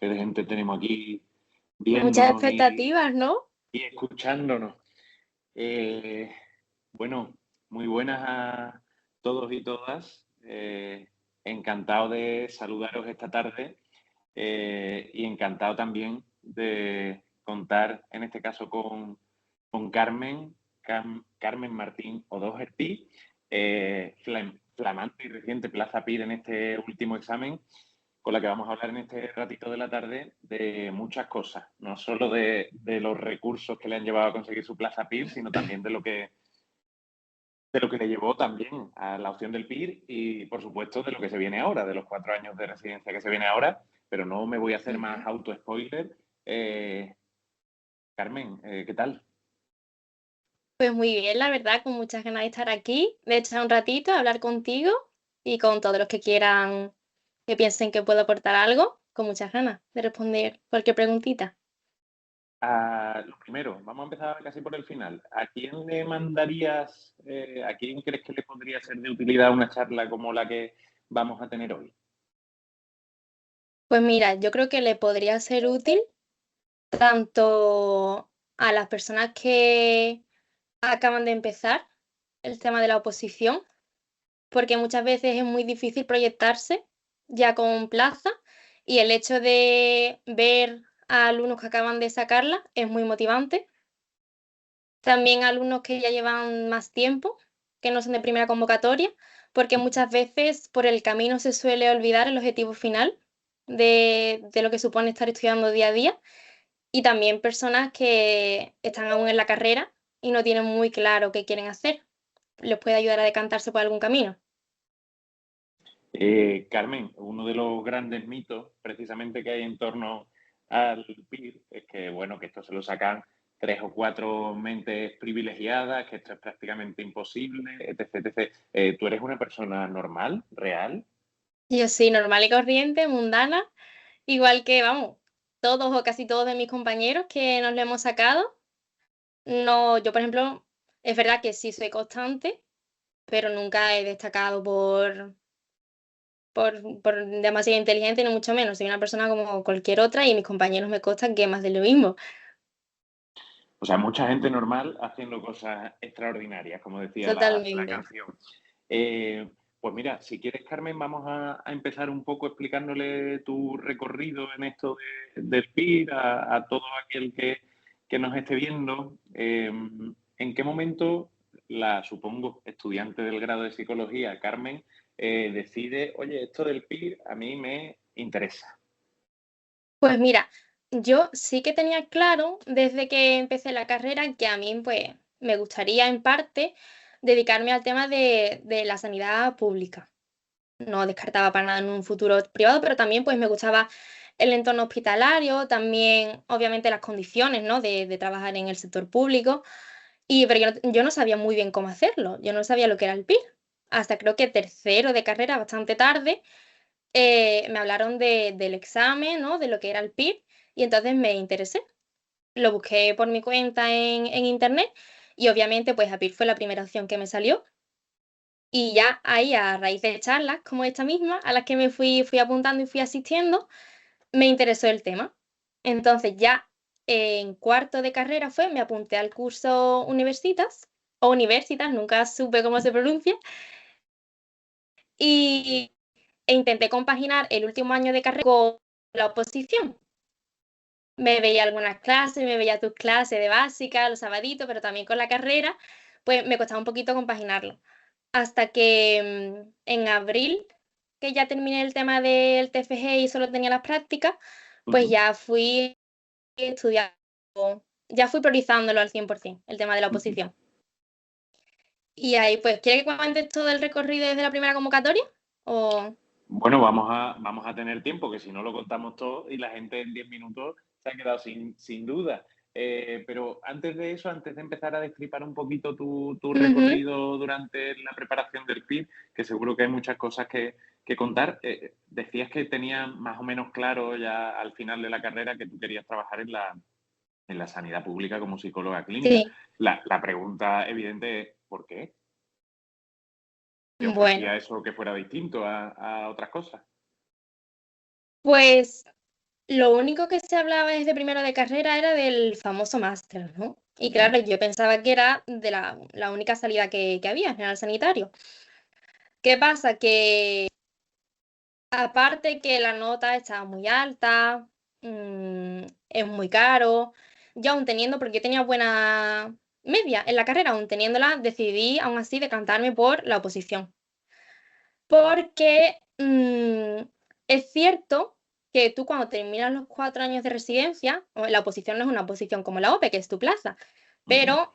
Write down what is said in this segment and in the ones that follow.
qué de gente tenemos aquí Muchas viéndonos expectativas, ¿no? y escuchándonos. Bueno, muy buenas a todos y todas. Encantado de saludaros esta tarde y encantado también de contar, en este caso, con Carmen, Carmen Martín O'Doherty, flamante y reciente Plaza PIR en este último examen, con la que vamos a hablar en este ratito de la tarde de muchas cosas, no solo de los recursos que le han llevado a conseguir su Plaza PIR, sino también de lo que le llevó también a la opción del PIR y, por supuesto, de lo que se viene ahora, de los 4 años de residencia que se viene ahora, pero no me voy a hacer más Ujú. auto-spoiler. Carmen, ¿qué tal? Pues muy bien, la verdad, con muchas ganas de estar aquí, de echar un ratito, hablar contigo y con todos los que quieran, que piensen que puedo aportar algo, con muchas ganas de responder cualquier preguntita. Lo primero, vamos a empezar casi por el final. ¿A quién le mandarías, a quién crees que le podría ser de utilidad una charla como la que vamos a tener hoy? Pues mira, yo creo que le podría ser útil tanto a las personas que acaban de empezar el tema de la oposición, porque muchas veces es muy difícil proyectarse ya con plaza y el hecho de ver a alumnos que acaban de sacarla es muy motivante. También alumnos que ya llevan más tiempo, que no son de primera convocatoria, porque muchas veces por el camino se suele olvidar el objetivo final de lo que supone estar estudiando día a día. Y también personas que están aún en la carrera y no tienen muy claro qué quieren hacer. Les puede ayudar a decantarse por algún camino. Carmen, uno de los grandes mitos precisamente que hay en torno al PIR es que, bueno, que esto se lo sacan 3 o 4 mentes privilegiadas, que esto es prácticamente imposible, etc, etc. ¿Tú eres una persona normal, real? Yo soy normal y corriente, mundana, igual que, vamos, todos o casi todos de mis compañeros que nos lo hemos sacado. No, yo, por ejemplo, es verdad que sí soy constante, pero nunca he destacado por demasiado inteligente, ni mucho menos. Soy una persona como cualquier otra y mis compañeros me constan que más de lo mismo. O sea, mucha gente normal haciendo cosas extraordinarias, como decía la Totalmente. canción. Eh, pues mira, si quieres, Carmen, vamos a empezar un poco explicándole tu recorrido en esto del PIR a todo aquel que nos esté viendo. ¿En qué momento la, supongo, estudiante del grado de psicología, Carmen, decide, oye, esto del PIR a mí me interesa? Pues mira, yo sí que tenía claro desde que empecé la carrera que a mí pues me gustaría en parte dedicarme al tema de la sanidad pública. No descartaba para nada en un futuro privado, pero también pues me gustaba el entorno hospitalario, también obviamente las condiciones, ¿no? De trabajar en el sector público. Pero yo no sabía muy bien cómo hacerlo, yo no sabía lo que era el PIR. Hasta creo que tercero de carrera, bastante tarde, me hablaron del examen, ¿no? De lo que era el PIR, y entonces me interesé. Lo busqué por mi cuenta en internet y obviamente pues APIR fue la primera opción que me salió. Y ya ahí, a raíz de charlas como esta misma, a las que fui apuntando y fui asistiendo, me interesó el tema. Entonces ya en cuarto de carrera me apunté al curso Universitas, o Universitas, nunca supe cómo se pronuncia, y, e intenté compaginar el último año de carrera con la oposición. Me veía algunas clases, me veía tus clases de básica, los sabaditos, pero también con la carrera, pues me costaba un poquito compaginarlo. Hasta que en abril, que ya terminé el tema del TFG y solo tenía las prácticas, pues Ujú, ya fui estudiando, ya fui priorizándolo al 100%, el tema de la ujú. oposición. Y ahí, pues, ¿quieres que cuente todo el recorrido desde la primera convocatoria? O Bueno, vamos a tener tiempo, que si no lo contamos todo y la gente en 10 minutos se ha quedado sin duda. Pero antes de eso, antes de empezar a destripar un poquito tu Ujú. recorrido durante la preparación del PIB, que seguro que hay muchas cosas que contar, decías que tenías más o menos claro ya al final de la carrera que tú querías trabajar en la sanidad pública como psicóloga clínica. Sí, La pregunta evidente es, ¿por qué? ¿Te bueno, ofrecía eso que fuera distinto a otras cosas? pues Lo único que se hablaba desde primero de carrera era del famoso máster, ¿no? Y claro, yo pensaba que era de la única salida que había, general sanitario. ¿Qué pasa? Que aparte que la nota estaba muy alta, es muy caro, yo aún teniendo, porque yo tenía buena media en la carrera, aún teniéndola, decidí aún así decantarme por la oposición. Porque es cierto que tú cuando terminas los 4 años de residencia, la oposición no es una oposición como la OPE, que es tu plaza, Ujú, pero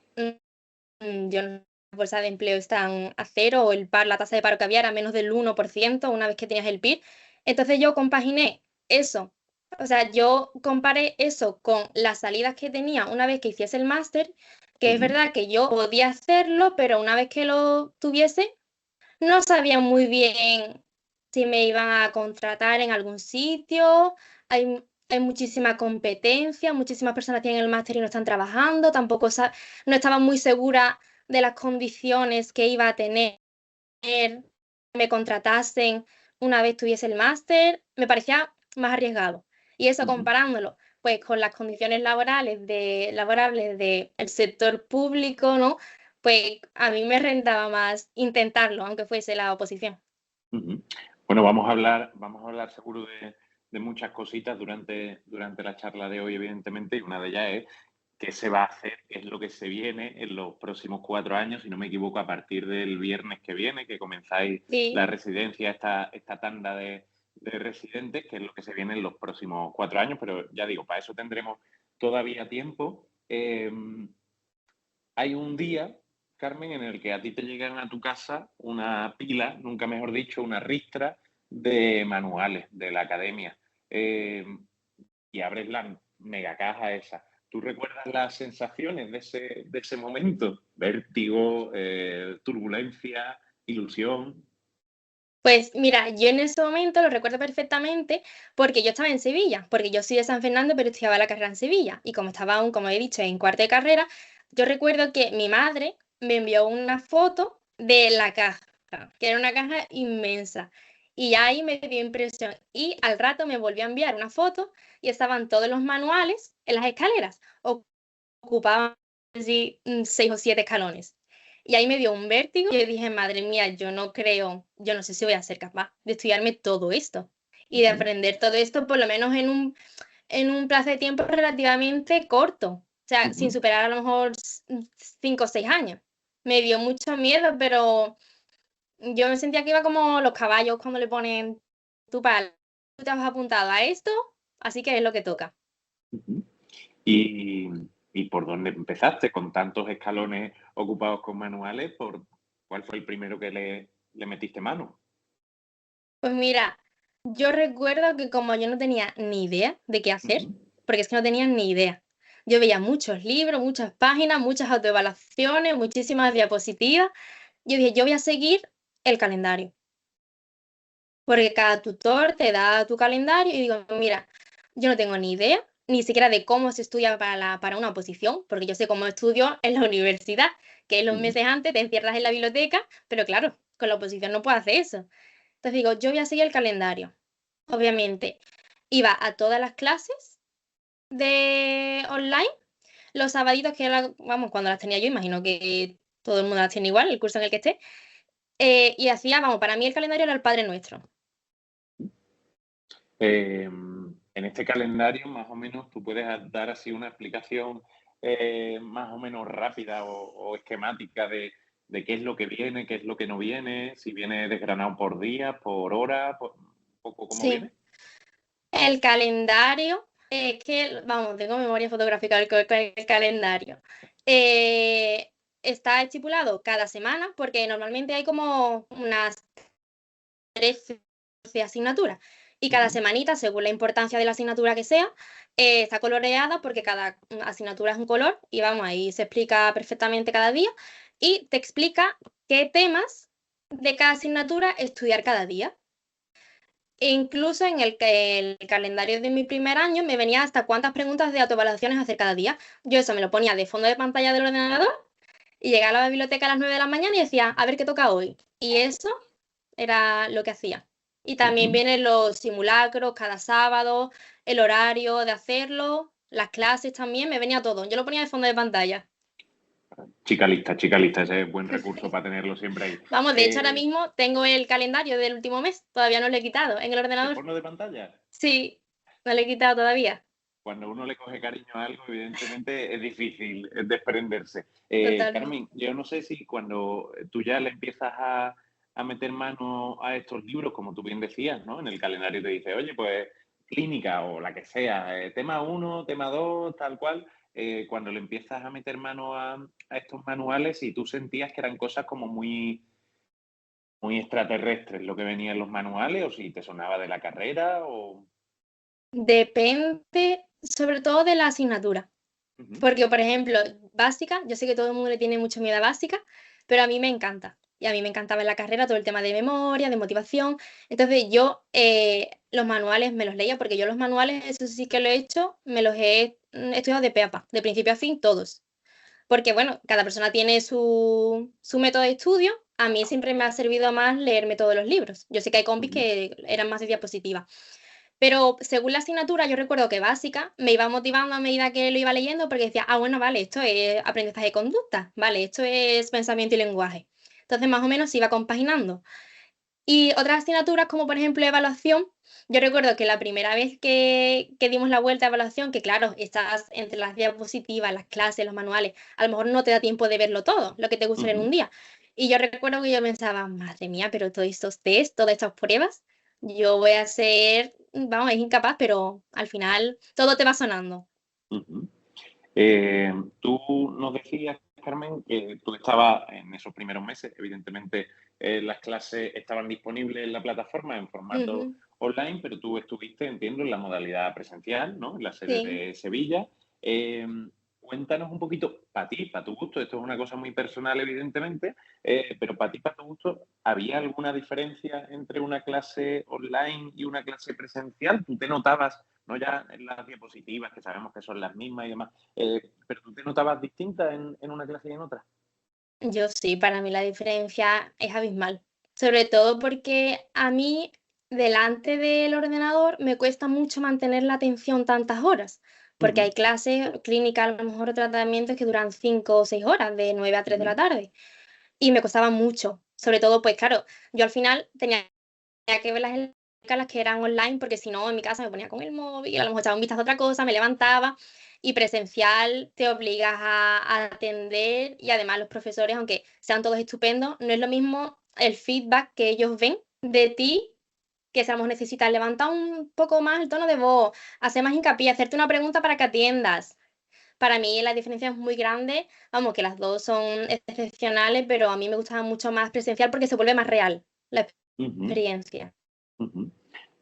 yo no, las bolsas de empleo están a cero, o la tasa de paro que había era menos del 1% una vez que tenías el PIR. Entonces yo compaginé eso, o sea, yo comparé eso con las salidas que tenía una vez que hiciese el máster, que es ujú, verdad que yo podía hacerlo, pero una vez que lo tuviese, no sabía muy bien si me iban a contratar en algún sitio. Hay muchísima competencia, muchísimas personas tienen el máster y no están trabajando, tampoco no estaba muy segura de las condiciones que iba a tener, me contratasen una vez tuviese el máster, me parecía más arriesgado. Y eso ujú. comparándolo, pues, con las condiciones laborables del sector público, ¿no? Pues a mí me rentaba más intentarlo, aunque fuese la oposición. Ujú. Bueno, vamos a hablar seguro de muchas cositas durante la charla de hoy, evidentemente, y una de ellas es qué se va a hacer, qué es lo que se viene en los próximos 4 años, si no me equivoco, a partir del viernes que viene, que comenzáis Sí, la residencia, esta tanda de residentes, que es lo que se viene en los próximos 4 años, pero ya digo, para eso tendremos todavía tiempo. Hay un día, Carmen, en el que a ti te llegan a tu casa una pila, nunca mejor dicho, una ristra de manuales de la academia. Eh, y abres la mega caja esa. ¿Tú recuerdas las sensaciones de ese momento? Vértigo, turbulencia, ilusión. pues mira, yo en ese momento lo recuerdo perfectamente porque yo estaba en Sevilla, porque yo soy de San Fernando, pero estudiaba la carrera en Sevilla. Y como estaba aún, como he dicho, en cuarto de carrera, yo recuerdo que mi madre me envió una foto de la caja, que era una caja inmensa. Y ya ahí me dio impresión. Y al rato me volvió a enviar una foto y estaban todos los manuales en las escaleras. Ocupaban así 6 o 7 escalones. Y ahí me dio un vértigo y yo dije, madre mía, yo no creo, yo no sé si voy a ser capaz de estudiarme todo esto y de Ujú, aprender todo esto por lo menos en un plazo de tiempo relativamente corto, o sea, sin ujú, superar a lo mejor 5 o 6 años. Me dio mucho miedo, pero yo me sentía que iba como los caballos cuando le ponen tu palo. Tú te has apuntado a esto, así que es lo que toca. ujú. ¿Y, y por dónde empezaste? Con tantos escalones ocupados con manuales, ¿cuál fue el primero que le metiste mano? Pues mira, yo recuerdo que como yo no tenía ni idea de qué hacer, Ujú, porque es que no tenía ni idea. Yo veía muchos libros, muchas páginas, muchas autoevaluaciones, muchísimas diapositivas. Yo dije, yo voy a seguir el calendario, porque cada tutor te da tu calendario y digo, mira, yo no tengo ni idea, ni siquiera de cómo se estudia para una oposición, porque yo sé cómo estudio en la universidad, que es los ujú, meses antes te encierras en la biblioteca, pero claro, con la oposición no puedo hacer eso. Entonces digo, yo voy a seguir el calendario. Obviamente, iba a todas las clases de online, los sabaditos que era, vamos, cuando las tenía yo, imagino que todo el mundo las tiene igual, el curso en el que esté, y hacía, vamos, para mí el calendario era el Padre Nuestro. En este calendario, más o menos, tú puedes dar así una explicación más o menos rápida o esquemática de qué es lo que viene, qué es lo que no viene, si viene desgranado por día, por hora, un poco cómo Sí, viene. el calendario, es que, vamos, tengo memoria fotográfica del calendario. Eh, Está estipulado cada semana, porque normalmente hay como unas 13 asignaturas. Y cada Ujú, semanita, según la importancia de la asignatura que sea, está coloreada porque cada asignatura es un color y vamos, ahí se explica perfectamente cada día y te explica qué temas de cada asignatura estudiar cada día. E incluso en el calendario de mi primer año me venía hasta cuántas preguntas de autoevaluaciones hacer cada día. Yo eso me lo ponía de fondo de pantalla del ordenador y llegaba a la biblioteca a las 9 de la mañana y decía, a ver qué toca hoy. Y eso era lo que hacía. Y también ujú. vienen los simulacros cada sábado, el horario de hacerlo, las clases también, me venía todo. Yo lo ponía de fondo de pantalla. Chica lista, ese es buen recurso para tenerlo siempre ahí. Vamos, de hecho ahora mismo tengo el calendario del último mes, todavía no lo he quitado en el ¿De ordenador. fondo de pantalla? Sí, no lo he quitado todavía. Cuando uno le coge cariño a algo, evidentemente es difícil desprenderse. Totalmente. Carmen, yo no sé si cuando tú ya le empiezas a meter mano a estos libros, como tú bien decías, ¿no? En el calendario te dice, oye, pues clínica o la que sea, tema 1, tema 2, tal cual. Cuando le empiezas a meter mano a estos manuales y tú sentías que eran cosas como muy extraterrestres lo que venía en los manuales, o si te sonaba de la carrera, o... Depende sobre todo de la asignatura. Ujú, Porque, por ejemplo, básica, yo sé que todo el mundo le tiene mucho miedo a básica, pero a mí me encanta. Y a mí me encantaba en la carrera todo el tema de memoria, de motivación. Entonces yo los manuales me los leía, porque yo los manuales, eso sí que lo he hecho, me los he estudiado de pe a pa, de principio a fin, todos. Porque, bueno, cada persona tiene su método de estudio. A mí siempre me ha servido más leerme todos los libros. Yo sé que hay compis ujú, que eran más de diapositiva. Pero según la asignatura, yo recuerdo que básica me iba motivando a medida que lo iba leyendo porque decía, ah, bueno, vale, esto es aprendizaje de conducta, vale, esto es pensamiento y lenguaje. Entonces, más o menos se iba compaginando. Y otras asignaturas, como por ejemplo evaluación, yo recuerdo que la primera vez que dimos la vuelta a evaluación, que claro, estás entre las diapositivas, las clases, los manuales, a lo mejor no te da tiempo de verlo todo, lo que te gusta ver en ujú. un día. Y yo recuerdo que yo pensaba, madre mía, pero todos estos test, todas estas pruebas, yo voy a ser, vamos, es incapaz, pero al final todo te va sonando. Ujú. Tú nos decías, Carmen, que tú estabas en esos primeros meses, evidentemente las clases estaban disponibles en la plataforma en formato Ujú, online, pero tú estuviste, entiendo, en la modalidad presencial, ¿no? En la sede sí. de Sevilla. Eh, Cuéntanos un poquito, para ti, para tu gusto, esto es una cosa muy personal, evidentemente, pero para ti, para tu gusto, ¿había alguna diferencia entre una clase online y una clase presencial? ¿Tú te notabas, no ya en las diapositivas, que sabemos que son las mismas y demás, pero tú te notabas distinta en una clase y en otra? Yo sí, para mí la diferencia es abismal. Sobre todo porque a mí, delante del ordenador, me cuesta mucho mantener la atención tantas horas, porque Ujú, hay clases clínicas, a lo mejor tratamientos que duran 5 o 6 horas, de 9 a 3 de la ujú, tarde, y me costaba mucho. Sobre todo, pues claro, yo al final tenía que ver las que eran online, porque si no, en mi casa me ponía con el móvil, a lo mejor echaba un vistazo a otra cosa, me levantaba, y presencial te obligas a atender, y además los profesores, aunque sean todos estupendos, no es lo mismo el feedback que ellos ven de ti, que si a lo mejor necesitas levantar un poco más el tono de voz, hacer más hincapié, hacerte una pregunta para que atiendas. Para mí la diferencia es muy grande, vamos, que las 2 son excepcionales, pero a mí me gustaba mucho más presencial porque se vuelve más real la ujú, experiencia. ujú.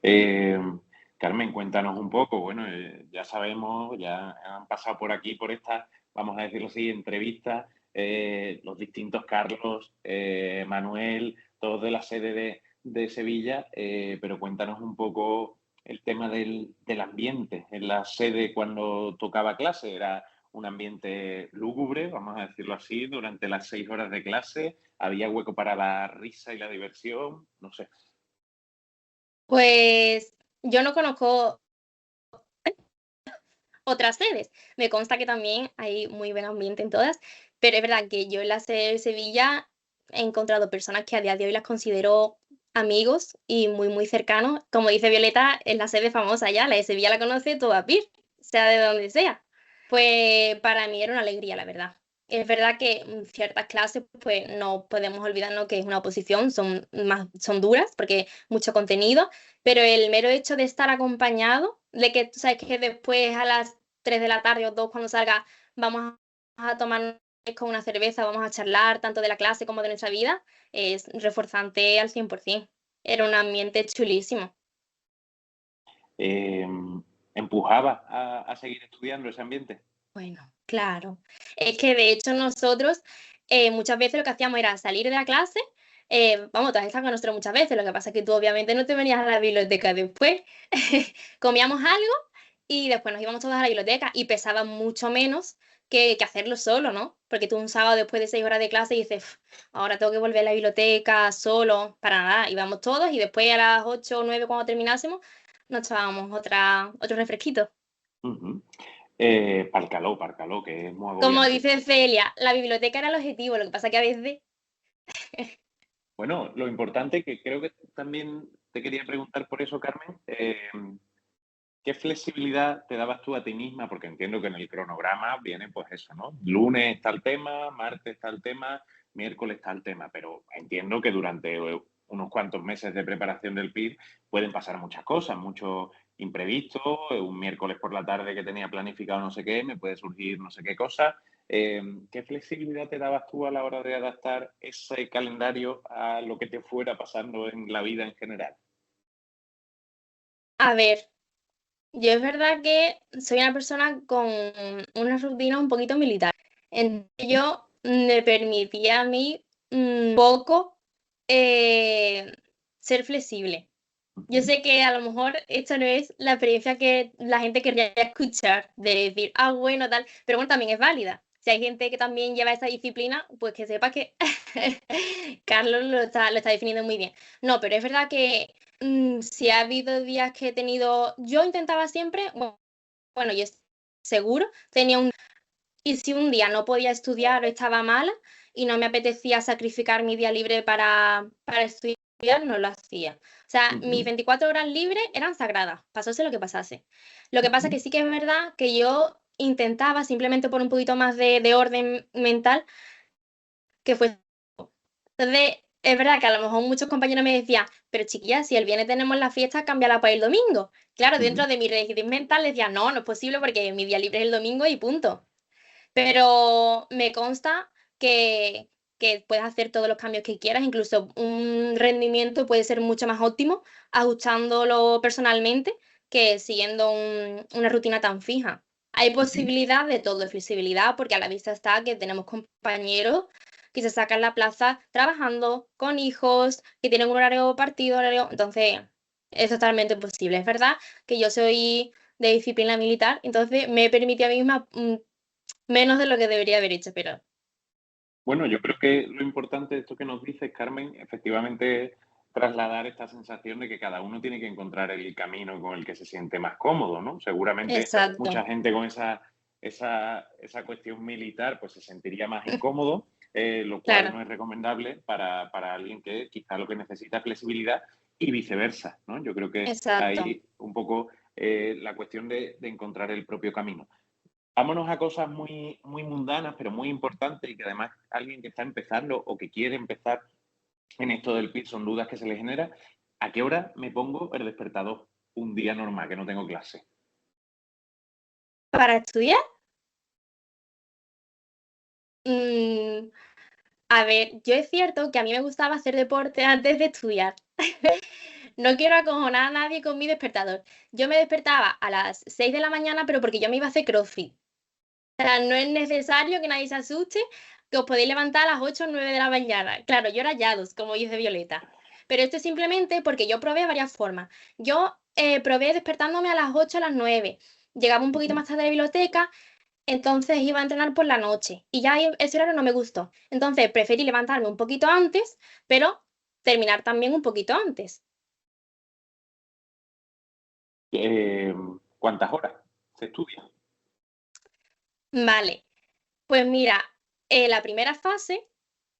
Eh, Carmen, cuéntanos un poco. Bueno, ya sabemos, ya han pasado por aquí, por estas, vamos a decirlo así, entrevistas, los distintos Carlos, Manuel, todos de la sede de Sevilla, pero cuéntanos un poco el tema del ambiente en la sede cuando tocaba clase. ¿Era un ambiente lúgubre, vamos a decirlo así, durante las 6 horas de clase? ¿Había hueco para la risa y la diversión? No sé. Pues, yo no conozco otras sedes. Me consta que también hay muy buen ambiente en todas, pero es verdad que yo en la sede de Sevilla he encontrado personas que a día de hoy las considero amigos y muy, muy cercanos. Como dice Violeta, es la sede famosa ya, la de Sevilla la conoce toda PIR, sea de donde sea. Pues para mí era una alegría, la verdad. Es verdad que ciertas clases, pues no podemos olvidarnos que es una oposición, son duras porque mucho contenido, pero el mero hecho de estar acompañado, de que tú sabes que después a las 3 de la tarde o 2 cuando salga vamos a tomar con una cerveza, vamos a charlar tanto de la clase como de nuestra vida, es reforzante al 100%. Era un ambiente chulísimo. eh, Empujaba a seguir estudiando ese ambiente. Bueno, claro. Es que de hecho nosotros muchas veces lo que hacíamos era salir de la clase, vamos, tú has estado con nosotros muchas veces, lo que pasa es que tú obviamente no te venías a la biblioteca después, comíamos algo y después nos íbamos todos a la biblioteca y pesaba mucho menos que hacerlo solo, ¿no? Porque tú un sábado después de 6 horas de clase dices, "Uf, ahora tengo que volver a la biblioteca solo, para nada, íbamos todos y después a las 8 o 9 cuando terminásemos nos tomábamos otro refresquito. Ujú. Párcalo, que es muy Como agobiante. dice Celia, la biblioteca era el objetivo, lo que pasa que a veces, Bueno, lo importante que creo que también te quería preguntar por eso, Carmen, ¿qué flexibilidad te dabas tú a ti misma? Porque entiendo que en el cronograma viene pues eso, ¿no? Lunes está el tema, martes está el tema, miércoles está el tema, pero entiendo que durante unos cuantos meses de preparación del PIR pueden pasar muchas cosas, muchos imprevistos, un miércoles por la tarde que tenía planificado no sé qué, me puede surgir no sé qué cosa. ¿Qué flexibilidad te dabas tú a la hora de adaptar ese calendario a lo que te fuera pasando en la vida en general? a ver, yo es verdad que soy una persona con una rutina un poquito militar. Entonces yo me permitía a mí poco eh, ser flexible. Yo Ujú, sé que a lo mejor esto no es la experiencia que la gente querría escuchar, de decir, ah, bueno, tal, pero bueno, también es válida. Si hay gente que también lleva esa disciplina, pues que sepa que Carlos lo está definiendo muy bien. No, pero es verdad que si ha habido días que he tenido, yo intentaba siempre, bueno, yo seguro tenía un y si un día no podía estudiar o estaba mala y no me apetecía sacrificar mi día libre para estudiar, no lo hacía. O sea, mis ujú, 24 horas libres eran sagradas, pasase lo que pasase. Lo que pasa ujú. que sí que es verdad que yo intentaba, simplemente por un poquito más de orden mental, que fue... Entonces, es verdad que a lo mejor muchos compañeros me decían, pero chiquilla, si el viernes tenemos la fiesta, cámbiala para el domingo. Claro, dentro Ujú. de mi rigidez mental decía, no, no es posible porque mi día libre es el domingo y punto. Pero me consta que puedes hacer todos los cambios que quieras, incluso un rendimiento puede ser mucho más óptimo ajustándolo personalmente que siguiendo una rutina tan fija. Hay Ujú. posibilidad de todo, de flexibilidad, porque a la vista está que tenemos compañeros que se sacan la plaza trabajando con hijos, que tienen un horario partido, entonces es totalmente posible. Es verdad que yo soy de disciplina militar, entonces me permite a mí misma menos de lo que debería haber hecho, pero Bueno, yo creo que lo importante de esto que nos dices, Carmen, efectivamente es trasladar esta sensación de que cada uno tiene que encontrar el camino con el que se siente más cómodo, ¿no? Seguramente mucha exacto, gente con esa cuestión militar pues se sentiría más incómodo, lo cual claro, no es recomendable para alguien que quizá lo que necesita es flexibilidad y viceversa, ¿no? Yo creo que exacto. hay un poco la cuestión de encontrar el propio camino. Vámonos a cosas muy, muy mundanas, pero muy importantes y que además alguien que está empezando o que quiere empezar en esto del PIB son dudas que se le genera. ¿A qué hora me pongo el despertador un día normal que no tengo clase? Para estudiar, mm, a ver, yo es cierto que a mí me gustaba hacer deporte antes de estudiar. No quiero acojonar a nadie con mi despertador. Yo me despertaba a las 6 de la mañana, pero porque yo me iba a hacer CrossFit. O sea, no es necesario que nadie se asuste, que os podéis levantar a las 8 o 9 de la mañana. Claro, yo era Yados, como dice Violeta. Pero esto es simplemente porque yo probé varias formas. Yo probé despertándome a las 8 a las 9. Llegaba un poquito Ujú. más tarde a la biblioteca, entonces iba a entrenar por la noche. Y ya ese horario no me gustó. Entonces preferí levantarme un poquito antes, pero terminar también un poquito antes. Eh, ¿Cuántas horas se estudia? Vale, pues mira, la primera fase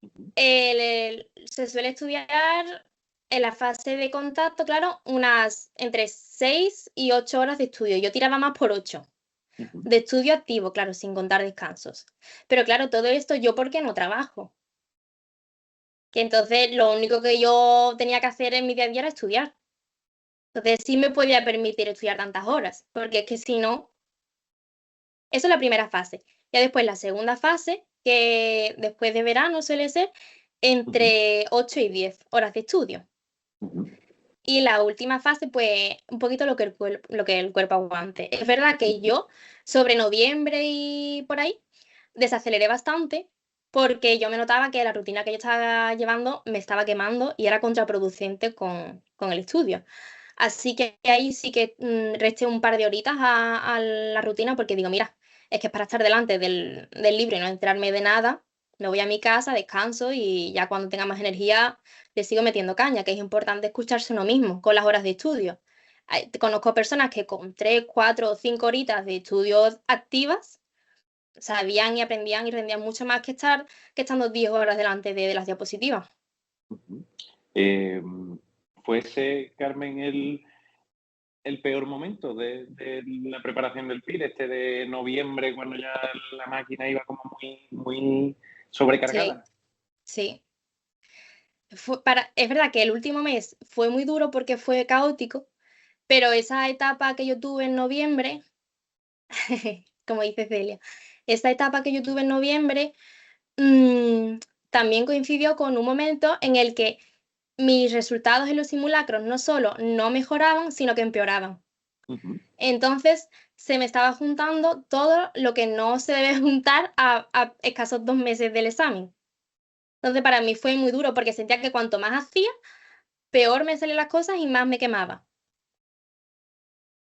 Ujú, se suele estudiar en la fase de contacto, claro, unas entre 6 y 8 horas de estudio. Yo tiraba más por 8 ujú. de estudio activo, claro, sin contar descansos. Pero claro, todo esto yo porque no trabajo. Que entonces lo único que yo tenía que hacer en mi día a día era estudiar. Entonces sí me podía permitir estudiar tantas horas, porque es que si no, eso es la primera fase. Ya después la segunda fase, que después de verano suele ser Ujú, entre 8 y 10 horas de estudio. ujú, Y la última fase, pues, un poquito lo que el cuerpo aguante. Es verdad que ujú. yo, sobre noviembre y por ahí, desaceleré bastante, porque yo me notaba que la rutina que yo estaba llevando me estaba quemando y era contraproducente con el estudio. Así que ahí sí que resté un par de horitas a la rutina porque digo, mira, es que es para estar delante del libro y no enterarme de nada, me voy a mi casa, descanso y ya cuando tenga más energía le sigo metiendo caña, que es importante escucharse uno mismo con las horas de estudio. Conozco personas que con 3, 4 o 5 horitas de estudios activas sabían y aprendían y rendían mucho más que estando 10 horas delante de las diapositivas. Ujú. ¿Fue ese, Carmen, el peor momento de la preparación del PIR, este de noviembre, cuando ya la máquina iba como muy Sí, sobrecargada? sí. Es verdad que el último mes fue muy duro porque fue caótico, pero esa etapa que yo tuve en noviembre, como dice Celia, esa etapa que yo tuve en noviembre mm, también coincidió con un momento en el que mis resultados en los simulacros no solo no mejoraban, sino que empeoraban. Ujú. Entonces, se me estaba juntando todo lo que no se debe juntar a escasos 2 meses del examen. Entonces, para mí fue muy duro porque sentía que cuanto más hacía, peor me salían las cosas y más me quemaba.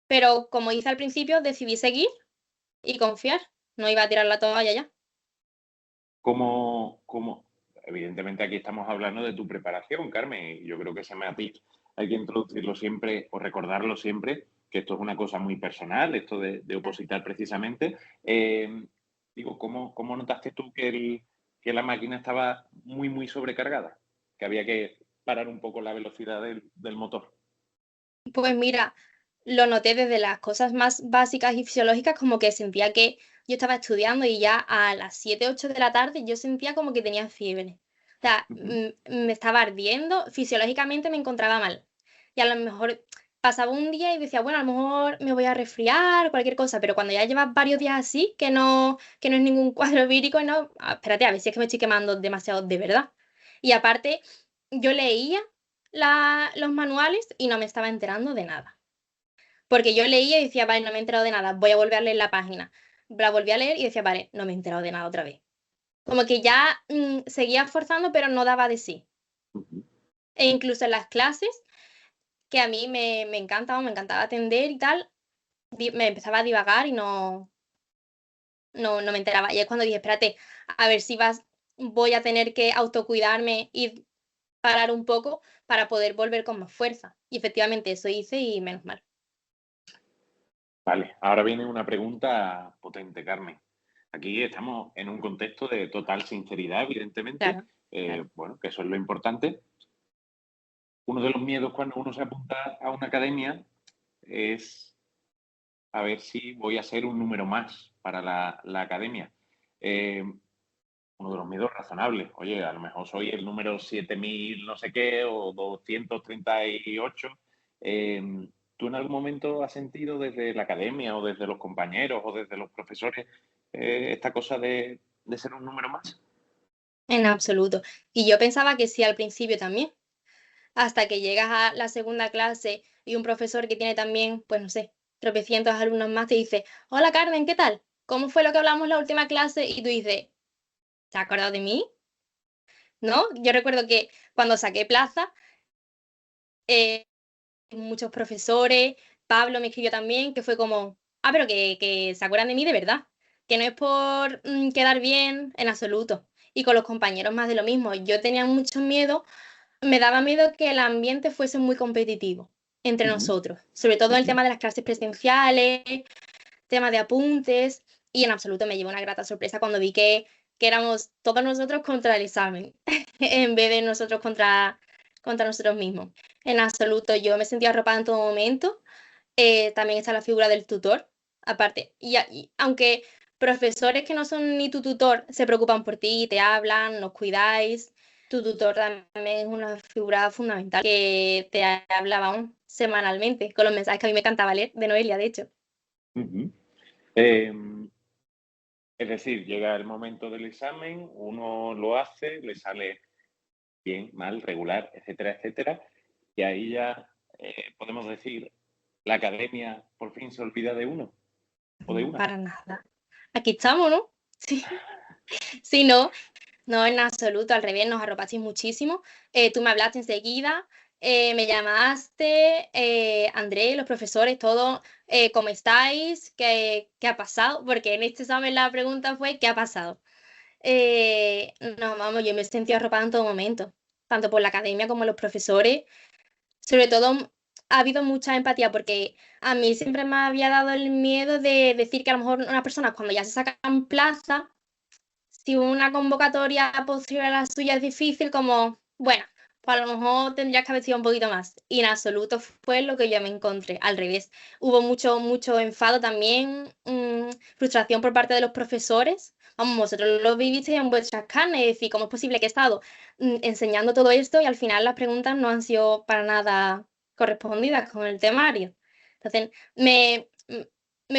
Pero como hice al principio, decidí seguir y confiar. No iba a tirar la toalla ya. ¿Cómo? Evidentemente aquí estamos hablando de tu preparación, Carmen, y yo creo que ese matiz hay que introducirlo siempre o recordarlo siempre, que esto es una cosa muy personal, esto de opositar precisamente. Eh, Digo, ¿cómo notaste tú que la máquina estaba muy sobrecargada? Que había que parar un poco la velocidad del motor. Pues mira, lo noté desde las cosas más básicas y fisiológicas, como que sentía que yo estaba estudiando y ya a las 7, 8 de la tarde yo sentía como que tenía fiebre. O sea, Ujú, me estaba ardiendo, fisiológicamente me encontraba mal. Y a lo mejor pasaba un día y decía, bueno, a lo mejor me voy a resfriar, cualquier cosa, pero cuando ya llevas varios días así, que no es ningún cuadro vírico, no, espérate, a ver si es que me estoy quemando demasiado de verdad. Y aparte, yo leía los manuales y no me estaba enterando de nada. Porque yo leía y decía, vale, no me he enterado de nada, voy a volver a leer la página. La volví a leer y decía, vale, no me he enterado de nada otra vez. Como que ya seguía forzando, pero no daba de sí. ujú. E incluso en las clases, que a mí me encantaba atender y tal, me empezaba a divagar y no me enteraba. Y es cuando dije, espérate, a ver si voy a tener que autocuidarme y parar un poco para poder volver con más fuerza. Y efectivamente eso hice y menos mal. Vale, ahora viene una pregunta potente, Carmen. Aquí estamos en un contexto de total sinceridad, evidentemente. Claro, claro. Bueno, que eso es lo importante. Uno de los miedos cuando uno se apunta a una academia es a ver si voy a ser un número más para la academia. Eh, Uno de los miedos razonables. Oye, a lo mejor soy el número 7000 no sé qué o 238. ¿Tú en algún momento has sentido desde la academia o desde los compañeros o desde los profesores esta cosa de ser un número más? En absoluto. Y yo pensaba que sí al principio también, hasta que llegas a la segunda clase y un profesor que tiene también, pues no sé, tropecientos alumnos más te dice, hola Carmen, ¿qué tal? ¿Cómo fue lo que hablamos la última clase? Y tú dices, ¿te has acordado de mí? ¿No? Yo recuerdo que cuando saqué plaza, eh, muchos profesores, Pablo me escribió también, que fue como, pero que se acuerdan de mí de verdad, que no es por quedar bien en absoluto. Y con los compañeros más de lo mismo. Yo tenía mucho miedo. Me daba miedo que el ambiente fuese muy competitivo entre Ujú, nosotros, sobre todo en el ujú. tema de las clases presenciales, tema de apuntes, y en absoluto me llevó una grata sorpresa cuando vi que éramos todos nosotros contra el examen, en vez de nosotros contra nosotros mismos. En absoluto, yo me sentía arropada en todo momento. También está la figura del tutor, aparte. Y aunque profesores que no son ni tu tutor se preocupan por ti, te hablan, nos cuidáis, tu tutor también es una figura fundamental que te hablaba semanalmente con los mensajes que a mí me encantaba leer, de Noelia, de hecho. Ujú. Eh, es decir, llega el momento del examen, uno lo hace, le sale bien, mal, regular, etcétera, etcétera, y ahí ya podemos decir, la academia por fin se olvida de uno o de una. Para nada. Aquí estamos, ¿no? Sí. Sí, no, no, en absoluto, al revés, nos arropasteis muchísimo. Tú me hablaste enseguida, me llamaste, Andrés, los profesores, todos, ¿cómo estáis? ¿Qué ha pasado? Porque en este examen la pregunta fue, ¿qué ha pasado? No, vamos, yo me sentí arropada en todo momento, tanto por la academia como los profesores. Sobre todo, ha habido mucha empatía porque a mí siempre me había dado el miedo de decir que a lo mejor unas personas cuando ya se sacan plaza, si una convocatoria posterior a la suya es difícil, como, bueno, pues a lo mejor tendrías que haber sido un poquito más. Y en absoluto fue lo que yo me encontré, al revés. Hubo mucho enfado también, frustración por parte de los profesores. Vamos, vosotros lo vivisteis en vuestras carnes, es decir, ¿cómo es posible que he estado enseñando todo esto y al final las preguntas no han sido para nada correspondidas con el temario? Entonces, me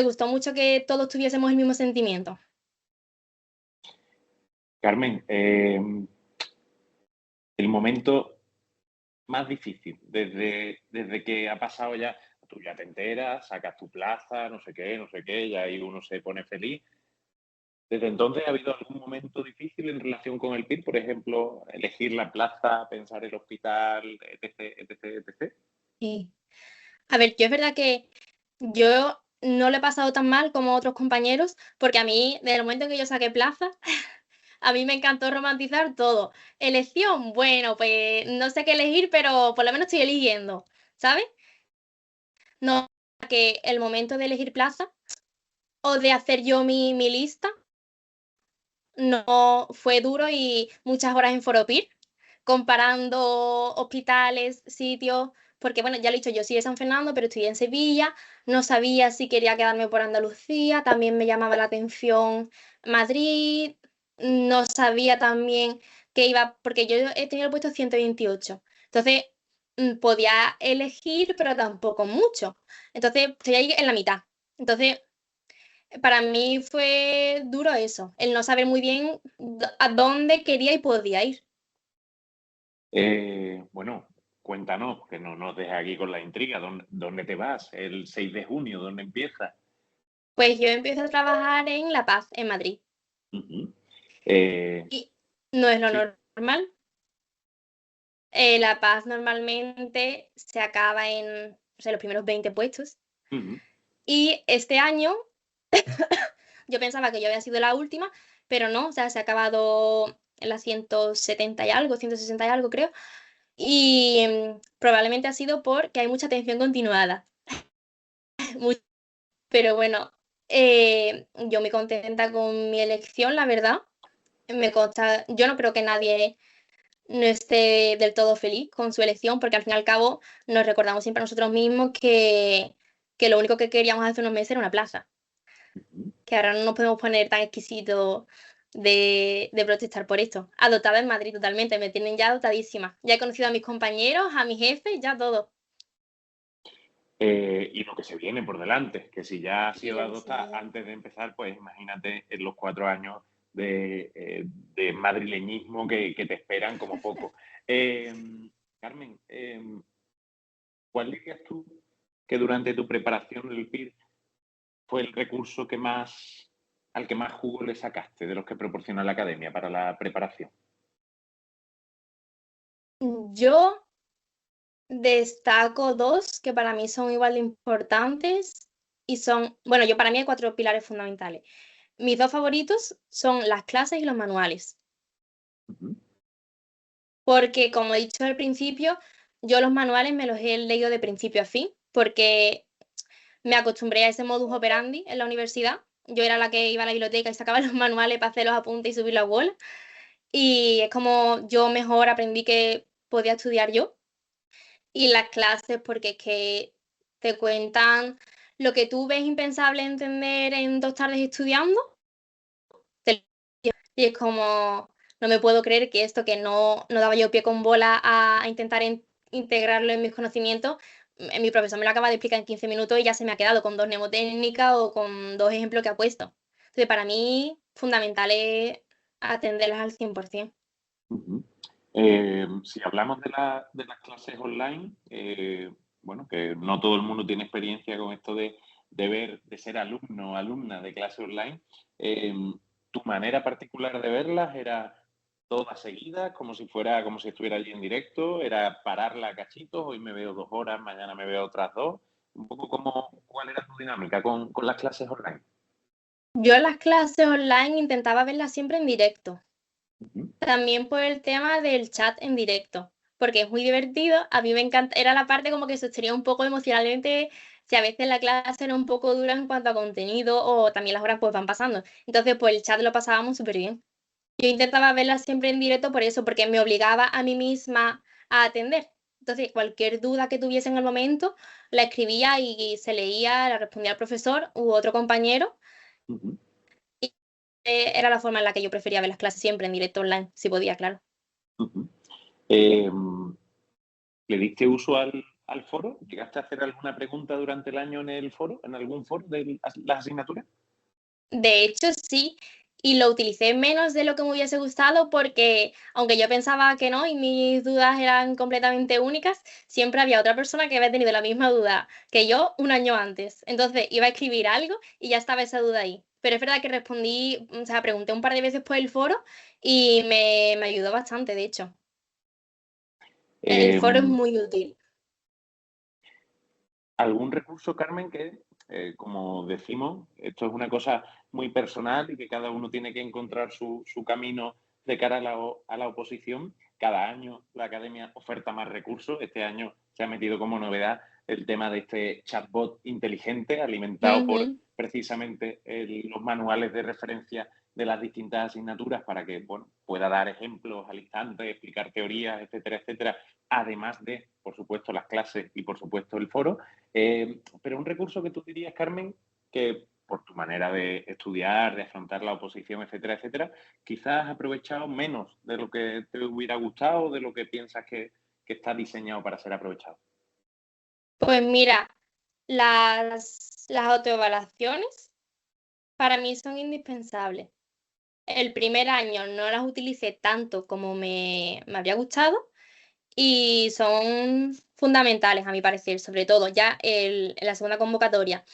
gustó mucho que todos tuviésemos el mismo sentimiento. Carmen, el momento más difícil, desde que ha pasado ya, tú ya te enteras, sacas tu plaza, no sé qué, y ahí uno se pone feliz. ¿Desde entonces ha habido algún momento difícil en relación con el PIR? Por ejemplo, elegir la plaza, pensar el hospital, etc, etc, etc. Sí. A ver, yo es verdad que yo no lo he pasado tan mal como otros compañeros, porque a mí, desde el momento en que yo saqué plaza, a mí me encantó romantizar todo. Elección, bueno, pues no sé qué elegir, pero por lo menos estoy eligiendo, ¿sabes? No, que el momento de elegir plaza o de hacer yo mi lista no fue duro y muchas horas en Foropir, comparando hospitales, sitios, porque bueno, ya lo he dicho, yo soy de San Fernando, pero estudié en Sevilla, no sabía si quería quedarme por Andalucía, también me llamaba la atención Madrid, no sabía también que iba, porque yo he tenido el puesto 128, entonces podía elegir, pero tampoco mucho, entonces estoy ahí en la mitad, entonces para mí fue duro eso, el no saber muy bien a dónde quería y podía ir. Bueno, cuéntanos, que no nos dejes aquí con la intriga. ¿Dónde te vas? El 6 de junio, ¿dónde empiezas? Pues yo empiezo a trabajar en La Paz, en Madrid. Ujú. Eh, Y no es lo sí. normal. La Paz normalmente se acaba en, o sea, los primeros 20 puestos. Ujú. Y este año yo pensaba que yo había sido la última, pero no, o sea, se ha acabado en la 170 y algo, 160 y algo creo. Y probablemente ha sido porque hay mucha atención continuada. Pero bueno, yo muy contenta con mi elección, la verdad. Me consta, yo no creo que nadie no esté del todo feliz con su elección, porque al fin y al cabo nos recordamos siempre a nosotros mismos que lo único que queríamos hace unos meses era una plaza, que ahora no nos podemos poner tan exquisitos de protestar por esto. Adoptada en Madrid totalmente, me tienen ya adoptadísima. Ya he conocido a mis compañeros, a mi jefe, ya todo. Y lo que se viene por delante, que si ya has Y sido lo que se adoptada viene. antes de empezar, pues imagínate en los 4 años de madrileñismo que te esperan como poco. Eh, Carmen, ¿cuál dirías tú que durante tu preparación del PIR fue el recurso al que más jugo le sacaste de los que proporciona la academia para la preparación? Yo destaco dos que para mí son igual de importantes y son, bueno, yo para mí hay cuatro pilares fundamentales. Mis dos favoritos son las clases y los manuales, Ujú. porque como he dicho al principio, yo los manuales me los he leído de principio a fin, porque me acostumbré a ese modus operandi en la universidad. Yo era la que iba a la biblioteca y sacaba los manuales para hacer los apuntes y subir la bola. Y es como yo mejor aprendí que podía estudiar yo. Y las clases, porque es que te cuentan lo que tú ves impensable entender en 2 tardes estudiando, y es como, no me puedo creer que esto que no daba yo pie con bola a intentar integrarlo en mis conocimientos, mi profesor me lo acaba de explicar en 15 minutos y ya se me ha quedado con dos mnemotécnicas o con dos ejemplos que ha puesto. Entonces, para mí, fundamental es atenderlas al 100%. Ujú. Si hablamos de las clases online, bueno, que no todo el mundo tiene experiencia con esto de ser alumno o alumna de clase online, eh, ¿tu manera particular de verlas era todas seguidas, como si estuviera allí en directo? ¿Era pararla a cachitos? Hoy me veo 2 horas, mañana me veo otras dos. Un poco ¿cuál era tu dinámica con las clases online? Yo las clases online intentaba verlas siempre en directo. Ujú. También por el tema del chat en directo, porque es muy divertido. A mí me encanta, era la parte como que sostenía un poco emocionalmente, si a veces la clase era un poco dura en cuanto a contenido o también las horas pues van pasando. Entonces, pues el chat lo pasábamos súper bien. Yo intentaba verla siempre en directo por eso, porque me obligaba a mí misma a atender. Entonces, cualquier duda que tuviese en el momento, la escribía y se leía, la respondía al profesor u otro compañero. Ujú, Y era la forma en la que yo prefería ver las clases siempre en directo online, si podía, claro. ujú. Eh, ¿Le diste uso al foro? ¿Llegaste a hacer alguna pregunta durante el año en el foro, en algún foro de las asignaturas? De hecho, sí, y lo utilicé menos de lo que me hubiese gustado porque, aunque yo pensaba que no y mis dudas eran completamente únicas, siempre había otra persona que había tenido la misma duda que yo un año antes. Entonces iba a escribir algo y ya estaba esa duda ahí. Pero es verdad que respondí, o sea, pregunté un par de veces por el foro y me ayudó bastante, de hecho. El Eh, foro es muy útil. ¿Algún recurso, Carmen, que, como decimos, esto es una cosa muy personal y que cada uno tiene que encontrar su camino de cara a la oposición? Cada año la academia oferta más recursos. Este año se ha metido como novedad el tema de este chatbot inteligente alimentado por Ujú. precisamente los manuales de referencia de las distintas asignaturas para que bueno, pueda dar ejemplos al instante, explicar teorías, etcétera, etcétera, además de, por supuesto, las clases y, por supuesto, el foro. Pero un recurso que tú dirías, Carmen, que por tu manera de estudiar, de afrontar la oposición, etcétera, etcétera, quizás has aprovechado menos de lo que te hubiera gustado, de lo que piensas que está diseñado para ser aprovechado. Pues mira, las autoevaluaciones para mí son indispensables. El primer año no las utilicé tanto como me habría gustado y son fundamentales a mi parecer, sobre todo ya en la segunda convocatoria.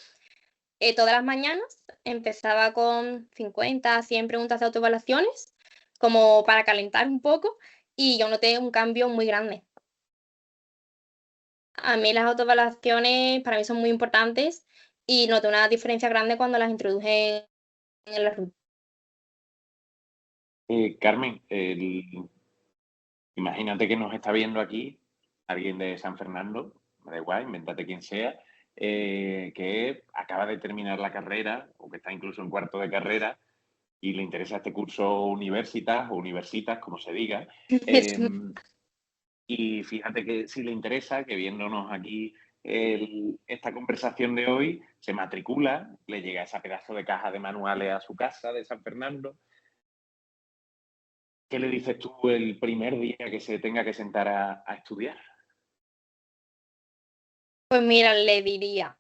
Todas las mañanas empezaba con 50, 100 preguntas de autoevaluaciones, como para calentar un poco, y yo noté un cambio muy grande. A mí las autoevaluaciones para mí son muy importantes y noté una diferencia grande cuando las introduje en la rutina. Carmen, imagínate que nos está viendo aquí alguien de San Fernando, me da igual, invéntate quien sea, que acaba de terminar la carrera o que está incluso en cuarto de carrera y le interesa este curso universitas o universitas, como se diga. Eh, y fíjate que si le interesa, que viéndonos aquí esta conversación de hoy, se matricula, le llega esa pedazo de caja de manuales a su casa de San Fernando. ¿Qué le dices tú el primer día que se tenga que sentar a estudiar? Pues mira, le diría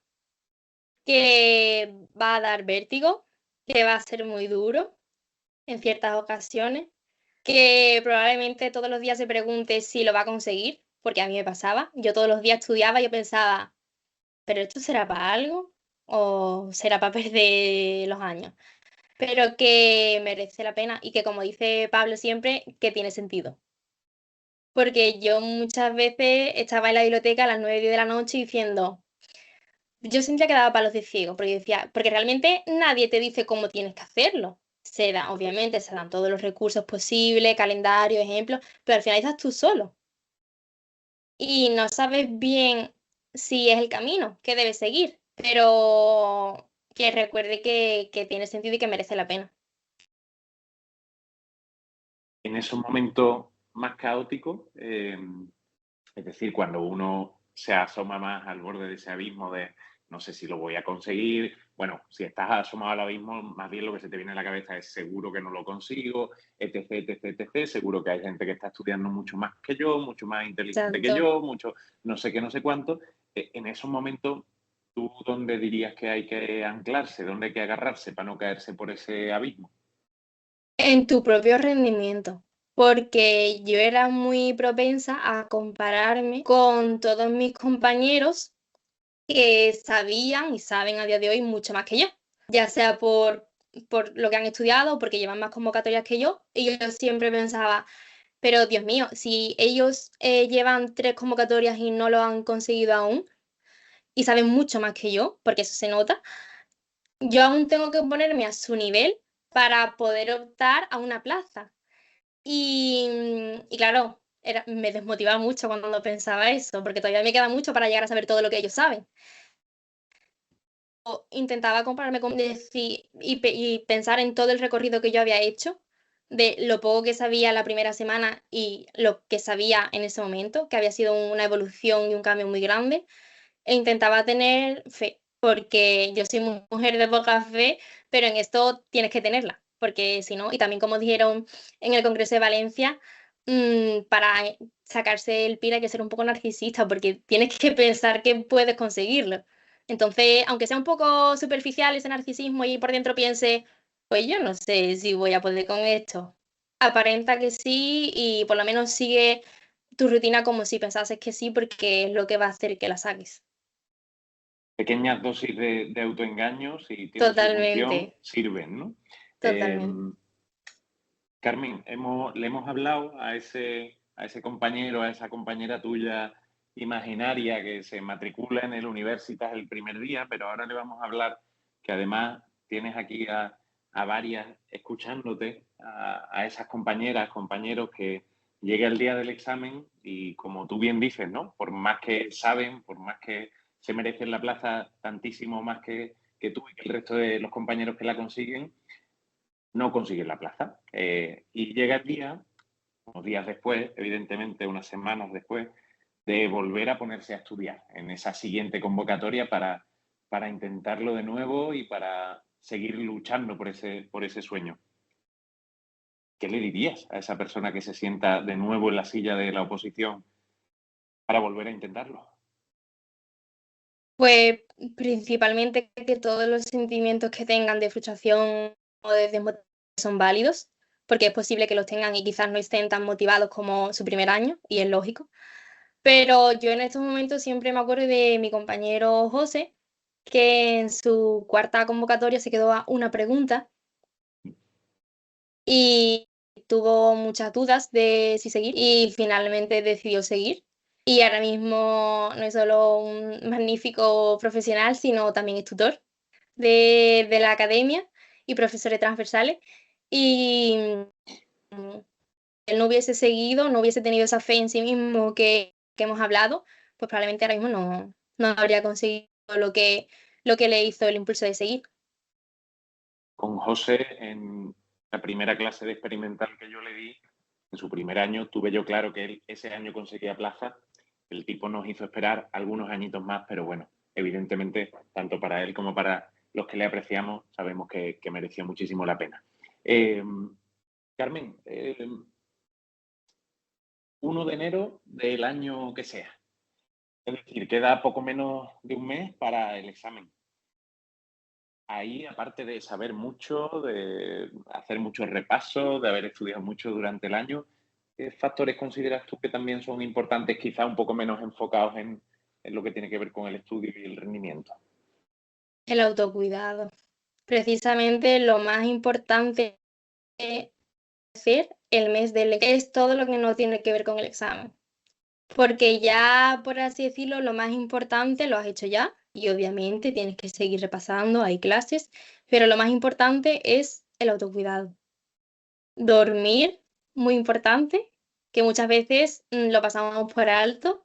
que va a dar vértigo, que va a ser muy duro en ciertas ocasiones, que probablemente todos los días se pregunte si lo va a conseguir, porque a mí me pasaba. Yo todos los días estudiaba y yo pensaba, ¿pero esto será para algo o será para perder los años? Pero que merece la pena y que, como dice Pablo siempre, que tiene sentido. Porque yo muchas veces estaba en la biblioteca a las 9 10 de la noche diciendo, yo sentía que daba palos de ciego, porque decía, porque realmente nadie te dice cómo tienes que hacerlo. Se da, obviamente, se dan todos los recursos posibles, calendario, ejemplos, pero al final estás tú solo y no sabes bien si es el camino que debes seguir, pero que recuerde que tiene sentido y que merece la pena. En esos momentos más caóticos, es decir, cuando uno se asoma más al borde de ese abismo de no sé si lo voy a conseguir, bueno, si estás asomado al abismo, más bien lo que se te viene a la cabeza es seguro que no lo consigo, etc, etc, etc. Seguro que hay gente que está estudiando mucho más que yo, mucho más inteligente que Exacto. yo, mucho no sé qué, no sé cuánto. En esos momentos, ¿tú dónde dirías que hay que anclarse, dónde hay que agarrarse para no caerse por ese abismo? En tu propio rendimiento, porque yo era muy propensa a compararme con todos mis compañeros que sabían y saben a día de hoy mucho más que yo, ya sea por lo que han estudiado o porque llevan más convocatorias que yo. Y yo siempre pensaba, pero Dios mío, si ellos llevan 3 convocatorias y no lo han conseguido aún y saben mucho más que yo, porque eso se nota, yo aún tengo que ponerme a su nivel para poder optar a una plaza. Y claro, me desmotivaba mucho cuando pensaba eso, porque todavía me queda mucho para llegar a saber todo lo que ellos saben. O intentaba compararme con y pensar en todo el recorrido que yo había hecho, de lo poco que sabía la primera semana y lo que sabía en ese momento, que había sido una evolución y un cambio muy grande, e intentaba tener fe, porque yo soy mujer de poca fe, pero en esto tienes que tenerla, porque si no, y también como dijeron en el Congreso de Valencia, para sacarse el PIR hay que ser un poco narcisista, porque tienes que pensar que puedes conseguirlo. Entonces, aunque sea un poco superficial ese narcisismo y por dentro piense, pues yo no sé si voy a poder con esto. Aparenta que sí y por lo menos sigue tu rutina como si pensases que sí, porque es lo que va a hacer que la saques. Pequeñas dosis de autoengaño, si tienen su función, Totalmente, sirven, ¿no? Eh, totalmente. Carmen, le hemos hablado a ese compañero, a esa compañera tuya imaginaria que se matricula en el Universitas el primer día, pero ahora le vamos a hablar que además tienes aquí a varias escuchándote, a esas compañeras, compañeros que llega el día del examen y como tú bien dices, ¿no? Por más que saben, por más que se merecen la plaza tantísimo más que tú y que el resto de los compañeros que la consiguen, no consiguen la plaza. Y llega el día, unos días después, evidentemente unas semanas después, de volver a ponerse a estudiar en esa siguiente convocatoria para intentarlo de nuevo y para seguir luchando por ese sueño. ¿Qué le dirías a esa persona que se sienta de nuevo en la silla de la oposición para volver a intentarlo? Pues principalmente que todos los sentimientos que tengan de frustración o de desmotivación son válidos, porque es posible que los tengan y quizás no estén tan motivados como su primer año, y es lógico. Pero yo en estos momentos siempre me acuerdo de mi compañero José, que en su cuarta convocatoria se quedó a una pregunta y tuvo muchas dudas de si seguir y finalmente decidió seguir. Y ahora mismo no es solo un magnífico profesional, sino también es tutor de la academia y profesores transversales. Y él no hubiese seguido, no hubiese tenido esa fe en sí mismo que hemos hablado, pues probablemente ahora mismo no habría conseguido lo que le hizo el impulso de seguir. Con José, en la primera clase de experimental que yo le di, en su primer año, tuve yo claro que él ese año conseguía plaza. El tipo nos hizo esperar algunos añitos más, pero bueno, evidentemente, tanto para él como para los que le apreciamos, sabemos que mereció muchísimo la pena. Eh, Carmen, 1 de enero del año que sea. Es decir, queda poco menos de un mes para el examen. Ahí, aparte de saber mucho, de hacer muchos repasos, de haber estudiado mucho durante el año, ¿qué factores consideras tú que también son importantes, quizá un poco menos enfocados en lo que tiene que ver con el estudio y el rendimiento? El autocuidado. Precisamente lo más importante es hacer el mes del es todo lo que no tiene que ver con el examen. Porque ya, por así decirlo, lo más importante lo has hecho ya y obviamente tienes que seguir repasando, hay clases, pero lo más importante es el autocuidado. Dormir, muy importante, que muchas veces lo pasamos por alto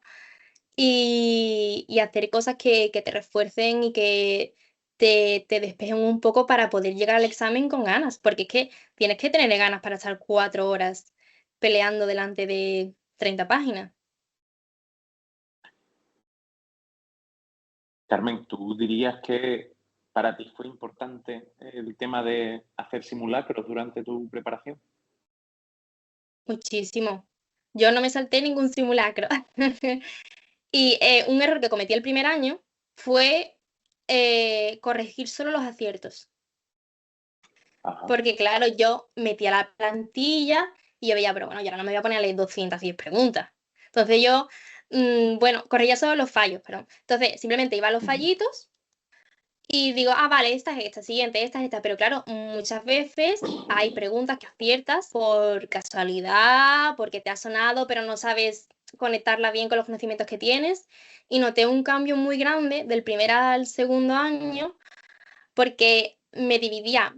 y hacer cosas que te refuercen y que te despejen un poco para poder llegar al examen con ganas, porque es que tienes que tener ganas para estar 4 horas peleando delante de 30 páginas. Carmen, ¿tú dirías que para ti fue importante el tema de hacer simulacros durante tu preparación? Muchísimo. Yo no me salté ningún simulacro. Y un error que cometí el primer año fue corregir solo los aciertos. Ajá. Porque claro, yo metía la plantilla y yo veía, pero bueno, yo ahora no me voy a poner a leer 210 preguntas. Entonces yo, bueno, corregía solo los fallos, perdón. Entonces simplemente iba a los Ujú. fallitos y digo, ah, vale, esta es esta, siguiente, esta es esta. Pero claro, muchas veces hay preguntas que aciertas por casualidad, porque te ha sonado, pero no sabes conectarla bien con los conocimientos que tienes. Y noté un cambio muy grande del primer al segundo año, porque me dividía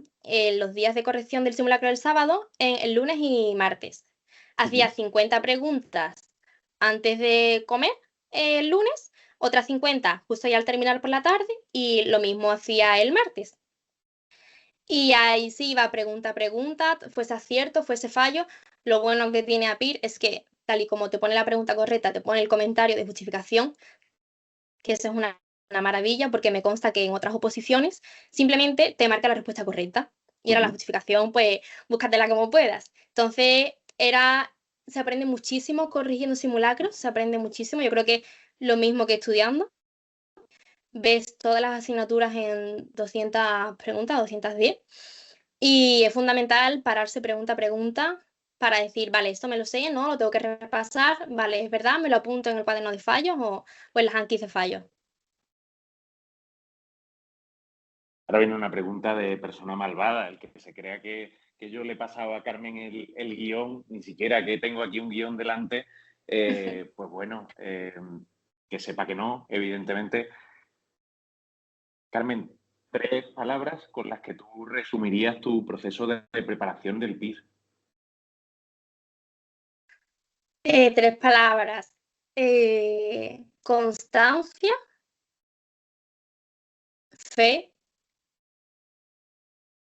los días de corrección del simulacro del sábado en el lunes y martes. Hacía 50 preguntas antes de comer el lunes, otras 50 justo ya al terminar por la tarde y lo mismo hacía el martes. Y ahí sí iba pregunta a pregunta, fuese acierto, fuese fallo. Lo bueno que tiene APIR es que, tal y como te pone la pregunta correcta, te pone el comentario de justificación, que eso es una maravilla, porque me consta que en otras oposiciones simplemente te marca la respuesta correcta. Y ahora la justificación, pues, búscatela como puedas. Entonces, se aprende muchísimo corrigiendo simulacros, se aprende muchísimo. Yo creo que lo mismo que estudiando. Ves todas las asignaturas en 200 preguntas, 210, y es fundamental pararse pregunta a pregunta para decir, vale, esto me lo sé, ¿no? Lo tengo que repasar, vale, es verdad, me lo apunto en el cuaderno de fallos o en las anquis de fallos. Ahora viene una pregunta de persona malvada, el que se crea que yo le he pasado a Carmen el guión, ni siquiera que tengo aquí un guión delante, pues bueno, que sepa que no, evidentemente. Carmen, 3 palabras con las que tú resumirías tu proceso de preparación del PIR. 3 palabras. Constancia, fe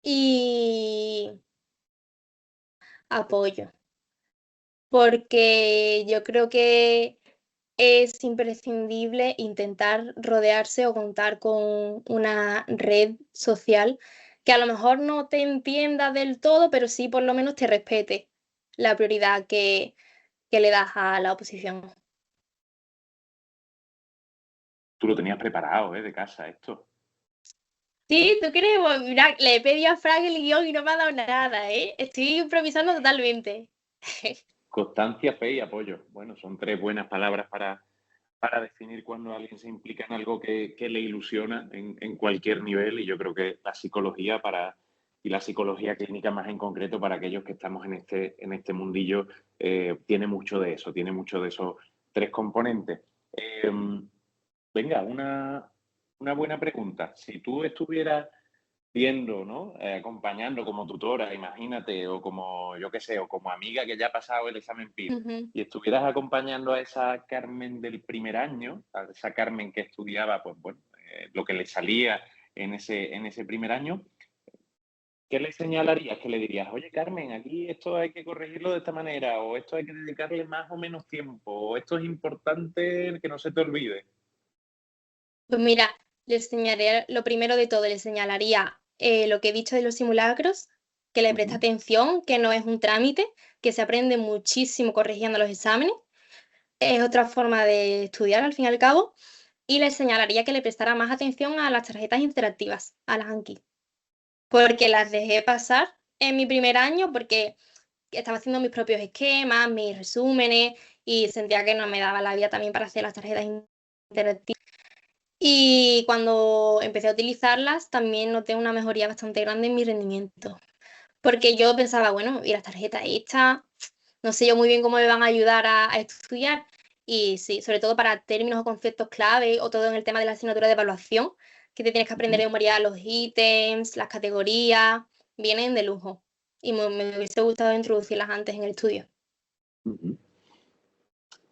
y apoyo. Porque yo creo que es imprescindible intentar rodearse o contar con una red social que a lo mejor no te entienda del todo, pero sí por lo menos te respete la prioridad que le das a la oposición. Tú lo tenías preparado, de casa, esto. Sí, ¿tú crees? Pues mira, le he pedido a Frank el guión y no me ha dado nada, ¿eh? Estoy improvisando totalmente. Constancia, fe y apoyo. Bueno, son 3 buenas palabras para definir cuando alguien se implica en algo que le ilusiona en cualquier nivel, y yo creo que la psicología y la psicología clínica más en concreto para aquellos que estamos en este mundillo tiene mucho de eso, tiene mucho de esos 3 componentes. Venga, una buena pregunta. Si tú estuvieras viendo, ¿no? Acompañando como tutora, imagínate, o como, yo qué sé, o como amiga que ya ha pasado el examen PIR, y estuvieras acompañando a esa Carmen del primer año, a esa Carmen que estudiaba, pues bueno, lo que le salía en ese primer año, ¿qué le señalarías? ¿Qué le dirías? Oye, Carmen, aquí esto hay que corregirlo de esta manera, o esto hay que dedicarle más o menos tiempo, o esto es importante que no se te olvide. Pues mira, le enseñaría, lo primero de todo, le señalaría lo que he dicho de los simulacros, que le preste atención, que no es un trámite, que se aprende muchísimo corrigiendo los exámenes, es otra forma de estudiar al fin y al cabo, y le señalaría que le prestara más atención a las tarjetas interactivas, a las Anki, porque las dejé pasar en mi primer año porque estaba haciendo mis propios esquemas, mis resúmenes, y sentía que no me daba la vida también para hacer las tarjetas interactivas. Y cuando empecé a utilizarlas, también noté una mejoría bastante grande en mi rendimiento, porque yo pensaba, bueno, y las tarjetas estas, no sé yo muy bien cómo me van a ayudar a estudiar. Y sí, sobre todo para términos o conceptos clave, o todo en el tema de la asignatura de evaluación, que te tienes que aprender de memoria los ítems, las categorías, vienen de lujo. Y me hubiese gustado introducirlas antes en el estudio.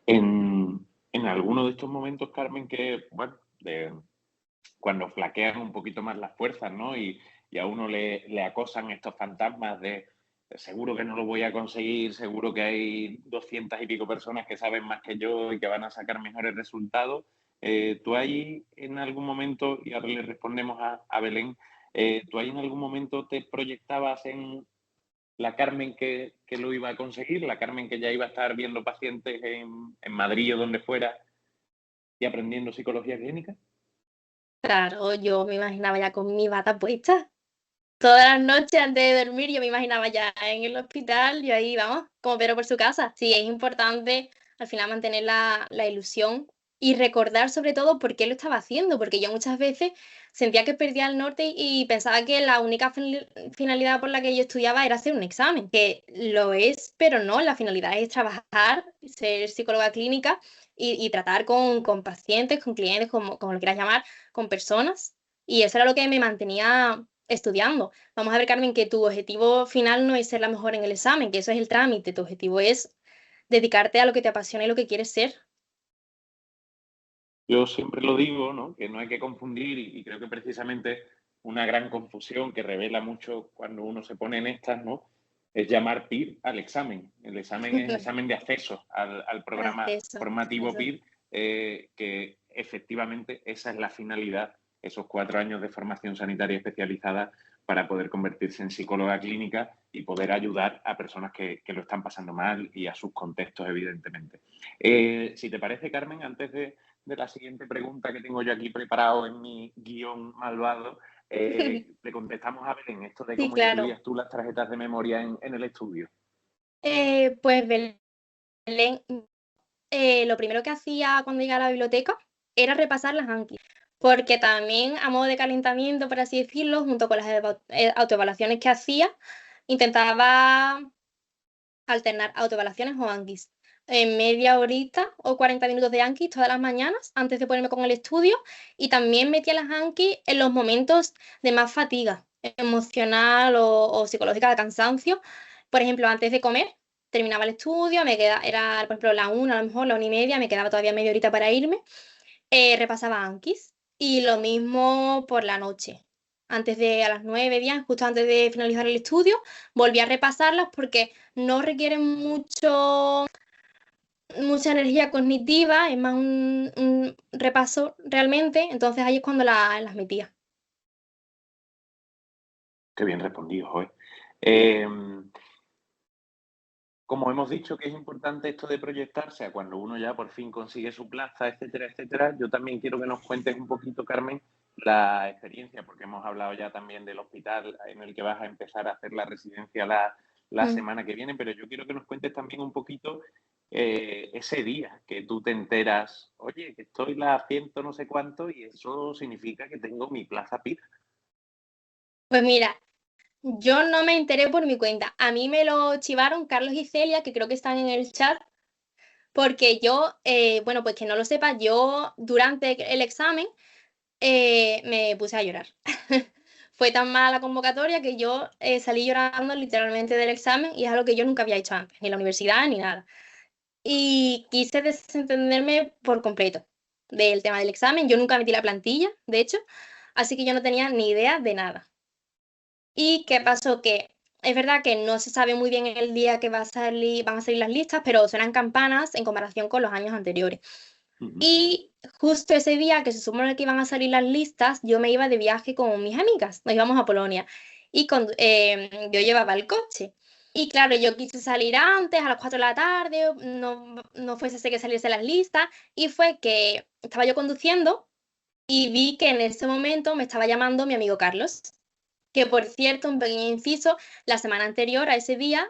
En alguno de estos momentos, Carmen, que, bueno, cuando flaquean un poquito más las fuerzas, ¿no? Y a uno le acosan estos fantasmas de seguro que no lo voy a conseguir, seguro que hay 200 y pico personas que saben más que yo y que van a sacar mejores resultados. ¿Tú ahí en algún momento, y ahora le respondemos a Belén, tú ahí en algún momento te proyectabas en la Carmen que lo iba a conseguir, la Carmen que ya iba a estar viendo pacientes en Madrid o donde fuera y aprendiendo psicología clínica? Claro, yo me imaginaba ya con mi bata puesta. Todas las noches antes de dormir yo me imaginaba ya en el hospital, yo ahí, vamos, como Pedro por su casa. Sí, es importante al final mantener la ilusión y recordar sobre todo por qué lo estaba haciendo, porque yo muchas veces sentía que perdía el norte y pensaba que la única finalidad por la que yo estudiaba era hacer un examen, que lo es, pero no, la finalidad es trabajar, ser psicóloga clínica y tratar con pacientes, con clientes, como lo quieras llamar, con personas. Y eso era lo que me mantenía estudiando. Vamos a ver, Carmen, que tu objetivo final no es ser la mejor en el examen, que eso es el trámite, tu objetivo es dedicarte a lo que te apasiona y lo que quieres ser. Yo siempre lo digo, ¿no? Que no hay que confundir y creo que precisamente una gran confusión que revela mucho cuando uno se pone en estas, ¿no? Es llamar PIR al examen. El examen es examen de acceso al El programa acceso, formativo eso. PIR, que efectivamente esa es la finalidad, esos 4 años de formación sanitaria especializada para poder convertirse en psicóloga clínica y poder ayudar a personas que lo están pasando mal y a sus contextos, evidentemente. Si te parece, Carmen, antes de la siguiente pregunta que tengo yo aquí preparado en mi guión malvado, le contestamos a Belén esto de Sí, cómo claro. incluías tú las tarjetas de memoria en el estudio. Pues Belén, lo primero que hacía cuando llegaba a la biblioteca era repasar las Anki, porque también a modo de calentamiento, por así decirlo, junto con las autoevaluaciones que hacía, intentaba alternar autoevaluaciones o Anquis. En media horita o 40 minutos de Anki todas las mañanas antes de ponerme con el estudio, y también metía las Anki en los momentos de más fatiga emocional o psicológica, de cansancio. Por ejemplo, antes de comer, terminaba el estudio, era por ejemplo la 1, a lo mejor la 1:30, me quedaba todavía media horita para irme, repasaba Anquis. Y lo mismo por la noche. A las 9, 10, justo antes de finalizar el estudio, volví a repasarlas porque no requieren mucha energía cognitiva, es más un repaso realmente, entonces ahí es cuando las metía. Qué bien respondido, joder. Como hemos dicho que es importante esto de proyectarse a cuando uno ya por fin consigue su plaza, etcétera, etcétera, yo también quiero que nos cuentes un poquito, Carmen, la experiencia, porque hemos hablado ya también del hospital en el que vas a empezar a hacer la residencia la Mm. semana que viene, pero yo quiero que nos cuentes también un poquito ese día que tú te enteras, oye, que estoy la ciento no sé cuánto y eso significa que tengo mi plaza PIR. Pues mira, yo no me enteré por mi cuenta. A mí me lo chivaron Carlos y Celia, que creo que están en el chat, porque yo, bueno, pues que no lo sepa, yo durante el examen me puse a llorar. Fue tan mala la convocatoria que yo salí llorando literalmente del examen, y es algo que yo nunca había hecho antes, ni en la universidad ni nada. Y quise desentenderme por completo del tema del examen. Yo nunca metí la plantilla, de hecho, así que yo no tenía ni idea de nada. ¿Y qué pasó? Que es verdad que no se sabe muy bien el día que van a salir las listas, pero suenan campanas en comparación con los años anteriores. Uh -huh. Y justo ese día que se supone que iban a salir las listas, yo me iba de viaje con mis amigas, nos íbamos a Polonia, y yo llevaba el coche. Y claro, yo quise salir antes, a las 4 de la tarde, no fuese que saliese las listas, y fue que estaba yo conduciendo y vi que en ese momento me estaba llamando mi amigo Carlos, que por cierto, un pequeño inciso, la semana anterior a ese día,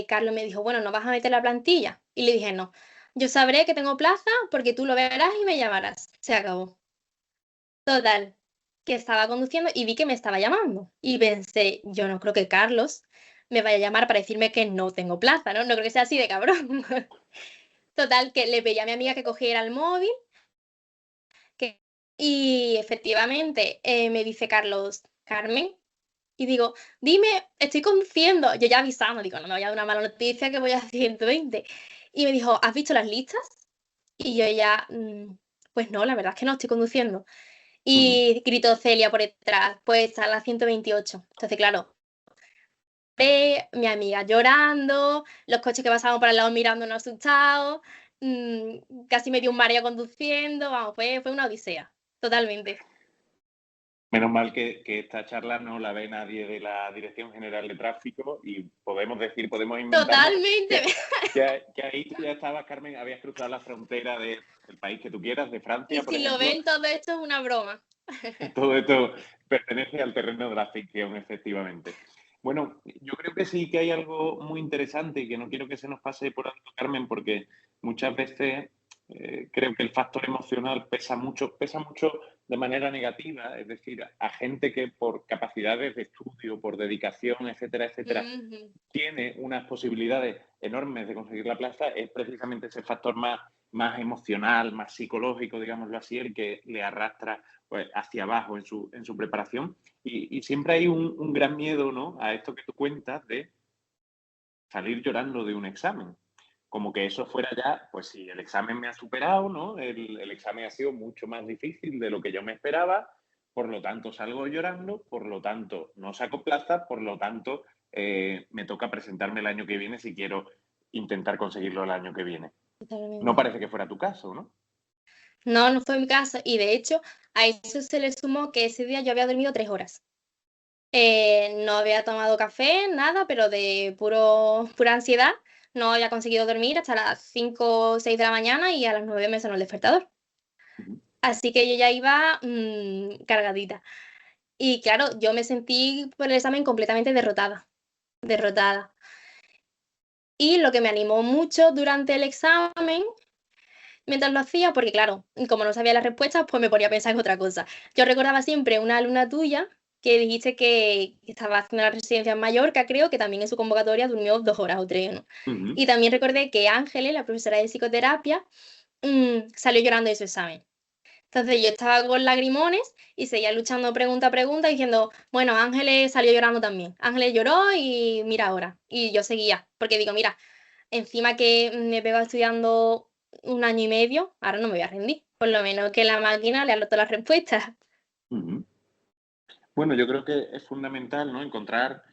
Carlos me dijo, bueno, ¿no vas a meter la plantilla? Y le dije, no, yo sabré que tengo plaza porque tú lo verás y me llamarás. Se acabó. Total, que estaba conduciendo y vi que me estaba llamando. Y pensé, yo no creo que Carlos me vaya a llamar para decirme que no tengo plaza, ¿no? No creo que sea así de cabrón. Total, que le pedí a mi amiga que cogiera el móvil, que... y efectivamente me dice Carlos, Carmen, y digo, dime, estoy conduciendo. Yo ya avisando, digo, no me vaya a dar una mala noticia que voy a 120. Y me dijo, ¿has visto las listas? Y yo ya, pues no, la verdad es que no estoy conduciendo. Uh -huh. Y gritó Celia por detrás, pues a las 128. Entonces, claro, mi amiga llorando, los coches que pasaban por al lado mirándonos asustados, casi me dio un mareo conduciendo, vamos, fue una odisea, totalmente. Menos mal que esta charla no la ve nadie de la Dirección General de Tráfico y podemos inventarnos Totalmente. que ahí tú ya estabas, Carmen, habías cruzado la frontera del país que tú quieras, de Y Francia, por si lo ejemplo. ven, todo esto es una broma. Todo esto pertenece al terreno de la ficción, efectivamente. Bueno, yo creo que sí que hay algo muy interesante y que no quiero que se nos pase por alto, Carmen, porque muchas veces creo que el factor emocional pesa mucho de manera negativa, es decir, a gente que por capacidades de estudio, por dedicación, etcétera, etcétera, Ujú. tiene unas posibilidades enormes de conseguir la plaza, es precisamente ese factor más emocional, más psicológico, digámoslo así, el que le arrastra pues, hacia abajo en su preparación. Y siempre hay un gran miedo, ¿no?, a esto que tú cuentas de salir llorando de un examen. como que eso fuera ya, pues si el examen me ha superado, ¿no? El examen ha sido mucho más difícil de lo que yo me esperaba, por lo tanto salgo llorando, por lo tanto no saco plaza, por lo tanto me toca presentarme el año que viene si quiero intentar conseguirlo el año que viene. No totalmente. parece que fuera tu caso, ¿no? No, no fue mi caso. Y de hecho, a eso se le sumó que ese día yo había dormido 3 horas. No había tomado café, nada, pero de pura ansiedad. No había conseguido dormir hasta las 5 o 6 de la mañana y a las 9 me sonó el despertador. Ujú, Así que yo ya iba cargadita. Y claro, yo me sentí por el examen completamente derrotada, derrotada. Y lo que me animó mucho durante el examen, mientras lo hacía, porque claro, como no sabía las respuestas, pues me ponía a pensar en otra cosa. Yo recordaba siempre una alumna tuya que dijiste que estaba haciendo la residencia en Mallorca, creo que también en su convocatoria durmió 2 horas o 3, ¿no? ujú, Y también recordé que Ángeles, la profesora de psicoterapia, salió llorando de su examen. Entonces yo estaba con lagrimones y seguía luchando pregunta a pregunta diciendo, bueno, Ángeles salió llorando también. Ángeles lloró y mira ahora. Y yo seguía, porque digo, mira, encima que me pego estudiando 1 año y medio, ahora no me voy a rendir. Por lo menos que la máquina le todas las respuestas. ujú. Bueno, yo creo que es fundamental, ¿no? Encontrar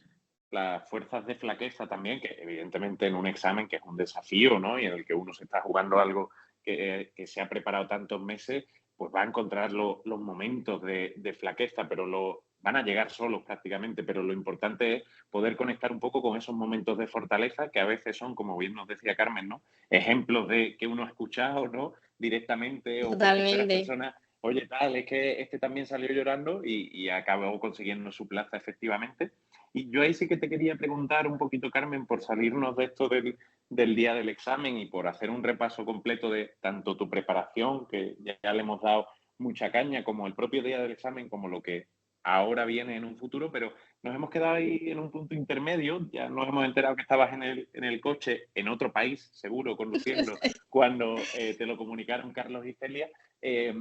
las fuerzas de flaqueza también, que evidentemente en un examen que es un desafío, ¿no? Y en el que uno se está jugando algo que se ha preparado tantos meses, pues va a encontrar los momentos de flaqueza, pero van a llegar solos prácticamente, pero lo importante es poder conectar un poco con esos momentos de fortaleza que a veces son, como bien nos decía Carmen, ¿no? Ejemplos de que uno ha escuchado, ¿no? Directamente o por terceras Totalmente. personas. Oye, tal, es que este también salió llorando y acabó consiguiendo su plaza efectivamente. Y yo ahí sí que te quería preguntar un poquito, Carmen, por salirnos de esto del día del examen y por hacer un repaso completo de tanto tu preparación, que ya le hemos dado mucha caña, como el propio día del examen, como lo que ahora viene en un futuro, pero nos hemos quedado ahí en un punto intermedio, ya nos hemos enterado que estabas en el coche, en otro país, seguro, conduciendo, cuando te lo comunicaron Carlos y Celia. Eh,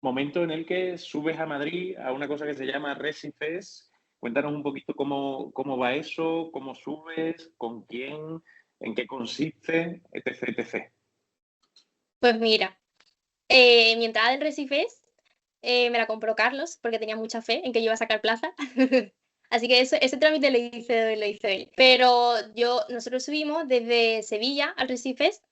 Momento en el que subes a Madrid a una cosa que se llama Recifes. Cuéntanos un poquito cómo va eso, cómo subes, con quién, en qué consiste, etc, etc. Pues mira, mi entrada del Recifes me la compró Carlos porque tenía mucha fe en que yo iba a sacar plaza. Así que ese trámite lo hice él. Pero nosotros subimos desde Sevilla al Recifes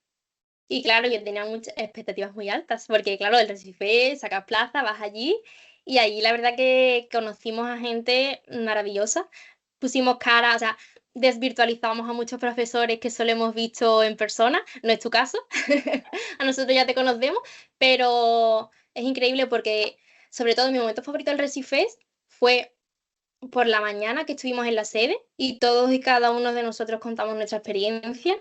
y claro, yo tenía muchas expectativas muy altas porque claro, el Recifes, sacas plaza, vas allí y allí la verdad que conocimos a gente maravillosa. Pusimos cara, o sea, desvirtualizamos a muchos profesores que solo hemos visto en persona, no es tu caso, a nosotros ya te conocemos, pero es increíble porque, sobre todo, mi momento favorito del Recifes fue por la mañana que estuvimos en la sede y todos y cada uno de nosotros contamos nuestra experiencia.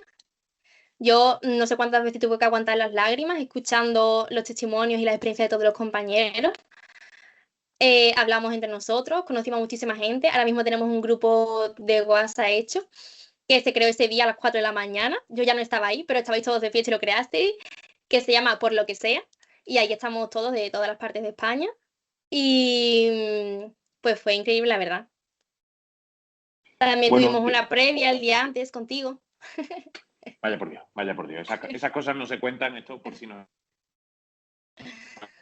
Yo no sé cuántas veces tuve que aguantar las lágrimas escuchando los testimonios y la experiencia de todos los compañeros. Hablamos entre nosotros, conocimos a muchísima gente. Ahora mismo tenemos un grupo de WhatsApp hecho que se creó ese día a las 4 de la mañana. Yo ya no estaba ahí, pero estabais todos de fiesta y lo creasteis, que se llama Por lo que sea. Y ahí estamos todos de todas las partes de España. Y pues fue increíble, la verdad. También Bueno, tuvimos una previa el día antes contigo. vaya por Dios, vaya por Dios. Esas cosas no se cuentan, esto por si no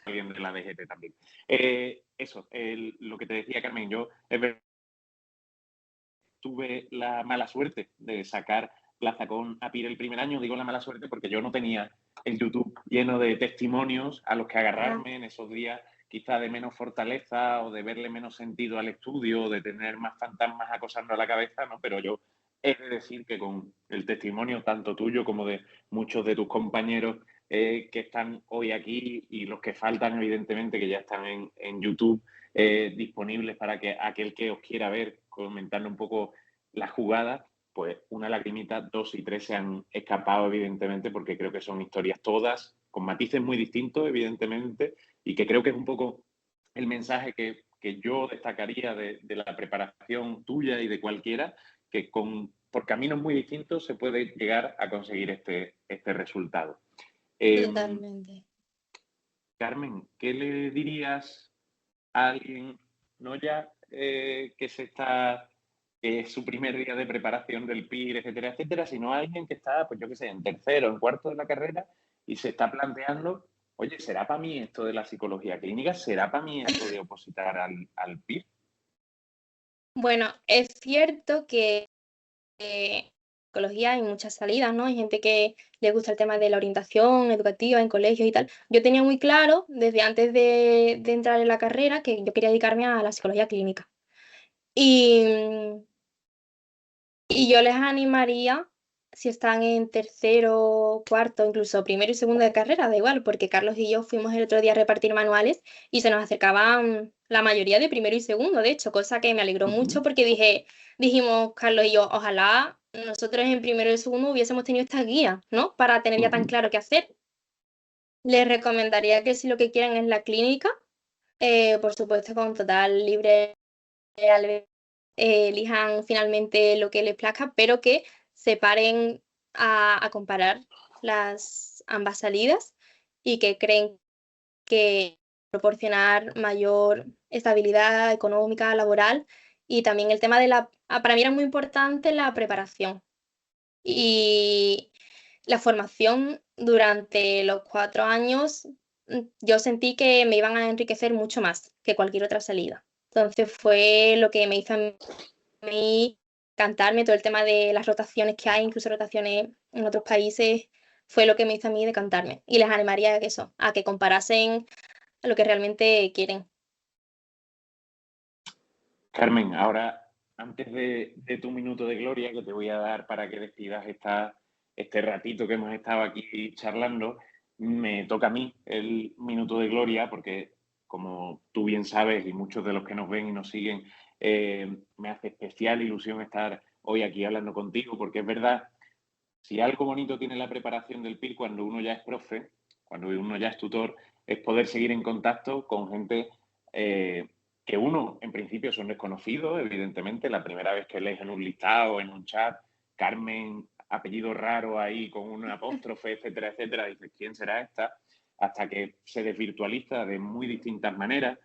alguien de la DGT también. Eso, lo que te decía Carmen, yo tuve la mala suerte de sacar plaza con APIR el primer año. Digo la mala suerte porque yo no tenía el YouTube lleno de testimonios a los que Ah, agarrarme en esos días quizá de menos fortaleza o de verle menos sentido al estudio, o de tener más fantasmas acosando a la cabeza, ¿no? Pero yo he de decir que con el testimonio tanto tuyo como de muchos de tus compañeros que están hoy aquí y los que faltan, evidentemente, que ya están en YouTube, disponibles para que aquel que os quiera ver, comentando un poco la jugada, pues una lagrimita, dos y tres se han escapado, evidentemente, porque creo que son historias todas, con matices muy distintos, evidentemente, y que creo que es un poco el mensaje que yo destacaría de la preparación tuya y de cualquiera, que por caminos muy distintos se puede llegar a conseguir este resultado. Eh, totalmente. Carmen, ¿qué le dirías a alguien, no ya que se está es su primer día de preparación del PIR, etcétera, etcétera, sino a alguien que está, pues yo qué sé, en tercero, en cuarto de la carrera y se está planteando, oye, ¿será para mí esto de la psicología clínica? ¿Será para mí esto de opositar al PIR? Bueno, es cierto que psicología hay muchas salidas, ¿no? Hay gente que le gusta el tema de la orientación educativa en colegios y tal. Yo tenía muy claro desde antes de entrar en la carrera que yo quería dedicarme a la psicología clínica. Y, y yo les animaría, si están en tercero, cuarto, incluso primero y segundo de carrera, da igual, porque Carlos y yo fuimos el otro día a repartir manuales y se nos acercaban la mayoría de primero y segundo, de hecho, cosa que me alegró mucho porque dijimos, Carlos y yo, ojalá nosotros en primero y segundo hubiésemos tenido esta guía, ¿no? Para tener ya tan claro qué hacer. Les recomendaría que si lo que quieren es la clínica, por supuesto con total libre elijan finalmente lo que les plazca, pero que se paren a comparar las ambas salidas y que creen que proporcionar mayor estabilidad económica, laboral y también el tema de para mí era muy importante la preparación y la formación durante los 4 años. Yo sentí que me iban a enriquecer mucho más que cualquier otra salida. Entonces fue lo que me hizo a mí cantarme todo el tema de las rotaciones que hay, incluso rotaciones en otros países, fue lo que me hizo a mí decantarme. Y les animaría a eso, a que comparasen a lo que realmente quieren. Carmen, ahora, antes de tu minuto de gloria que te voy a dar para que despidas este ratito que hemos estado aquí charlando, me toca a mí el minuto de gloria porque, como tú bien sabes y muchos de los que nos ven y nos siguen, me hace especial ilusión estar hoy aquí hablando contigo porque es verdad, si algo bonito tiene la preparación del PIR cuando uno ya es profe, cuando uno ya es tutor, es poder seguir en contacto con gente que uno, en principio, son desconocidos, evidentemente. La primera vez que lees en un listado, en un chat, Carmen, apellido raro ahí con un apóstrofe, etcétera, etcétera, dices, ¿quién será esta? Hasta que se desvirtualiza de muy distintas maneras.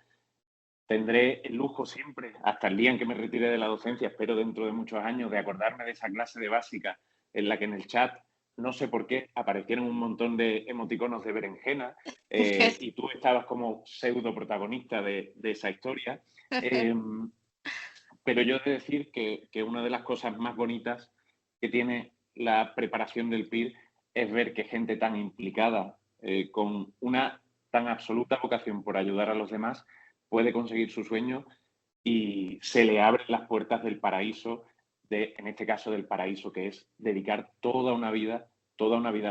Tendré el lujo siempre, hasta el día en que me retire de la docencia, espero dentro de muchos años, de acordarme de esa clase de básica en la que en el chat, no sé por qué, aparecieron un montón de emoticonos de berenjena y tú estabas como pseudo protagonista de esa historia. Eh, pero yo he de decir que una de las cosas más bonitas que tiene la preparación del PIR es ver que gente tan implicada, con una tan absoluta vocación por ayudar a los demás, puede conseguir su sueño y se le abren las puertas del paraíso, en este caso del paraíso que es dedicar toda una vida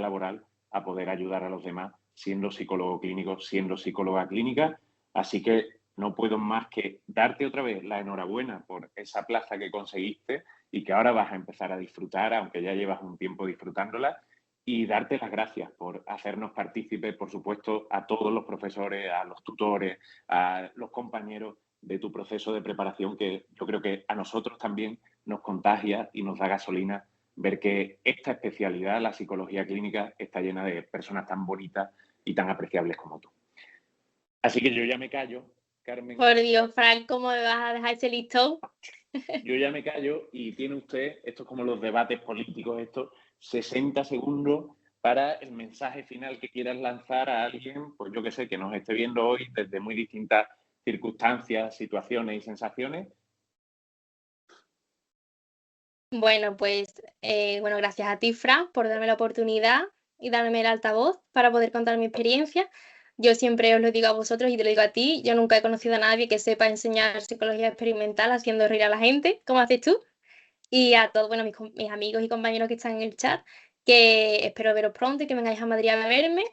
laboral a poder ayudar a los demás, siendo psicólogo clínico, siendo psicóloga clínica. Así que no puedo más que darte otra vez la enhorabuena por esa plaza que conseguiste y que ahora vas a empezar a disfrutar, aunque ya llevas un tiempo disfrutándola, y darte las gracias por hacernos partícipes, por supuesto, a todos los profesores, a los tutores, a los compañeros de tu proceso de preparación, que yo creo que a nosotros también nos contagia y nos da gasolina ver que esta especialidad, la psicología clínica, está llena de personas tan bonitas y tan apreciables como tú. Así que yo ya me callo, Carmen. Por Dios, Frank, ¿cómo me vas a dejar ese listón? Yo ya me callo y tiene usted, esto es como los debates políticos, estos 60 segundos para el mensaje final que quieras lanzar a alguien, pues yo que sé, que nos esté viendo hoy desde muy distintas circunstancias, situaciones y sensaciones. Bueno, pues bueno, gracias a ti, Fran, por darme la oportunidad y darme el altavoz para poder contar mi experiencia. Yo siempre os lo digo a vosotros y te lo digo a ti, yo nunca he conocido a nadie que sepa enseñar psicología experimental haciendo reír a la gente, como haces tú. Y a todos, bueno, mis amigos y compañeros que están en el chat, que espero veros pronto y que vengáis a Madrid a verme,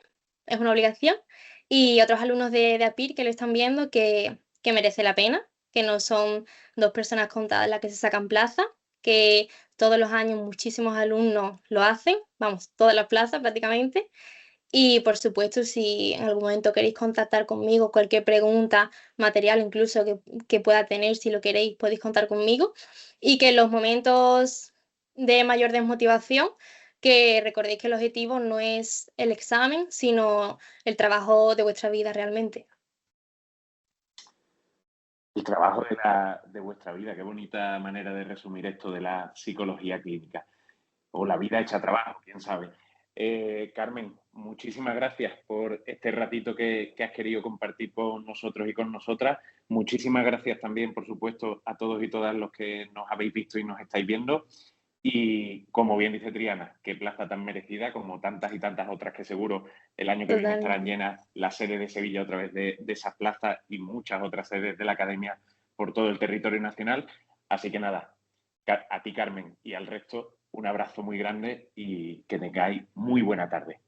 es una obligación. Y otros alumnos de APIR que lo están viendo, que merece la pena, que no son 2 personas contadas las que se sacan plaza, que todos los años muchísimos alumnos lo hacen, vamos, todas las plazas prácticamente. Y por supuesto, si en algún momento queréis contactar conmigo, cualquier pregunta, material incluso que pueda tener, si lo queréis, podéis contar conmigo. Y que en los momentos de mayor desmotivación, que recordéis que el objetivo no es el examen, sino el trabajo de vuestra vida realmente. el trabajo de vuestra vida. Qué bonita manera de resumir esto de la psicología clínica. O la vida hecha trabajo, quién sabe. Carmen, muchísimas gracias por este ratito que has querido compartir con nosotros y con nosotras. Muchísimas gracias también, por supuesto, a todos y todas los que nos habéis visto y nos estáis viendo. Y como bien dice Triana, qué plaza tan merecida, como tantas y tantas otras que seguro el año que viene estarán Totalmente. llenas, la sede de Sevilla otra vez de esas plazas y muchas otras sedes de la Academia por todo el territorio nacional. Así que nada, a ti Carmen y al resto un abrazo muy grande y que tengáis muy buena tarde.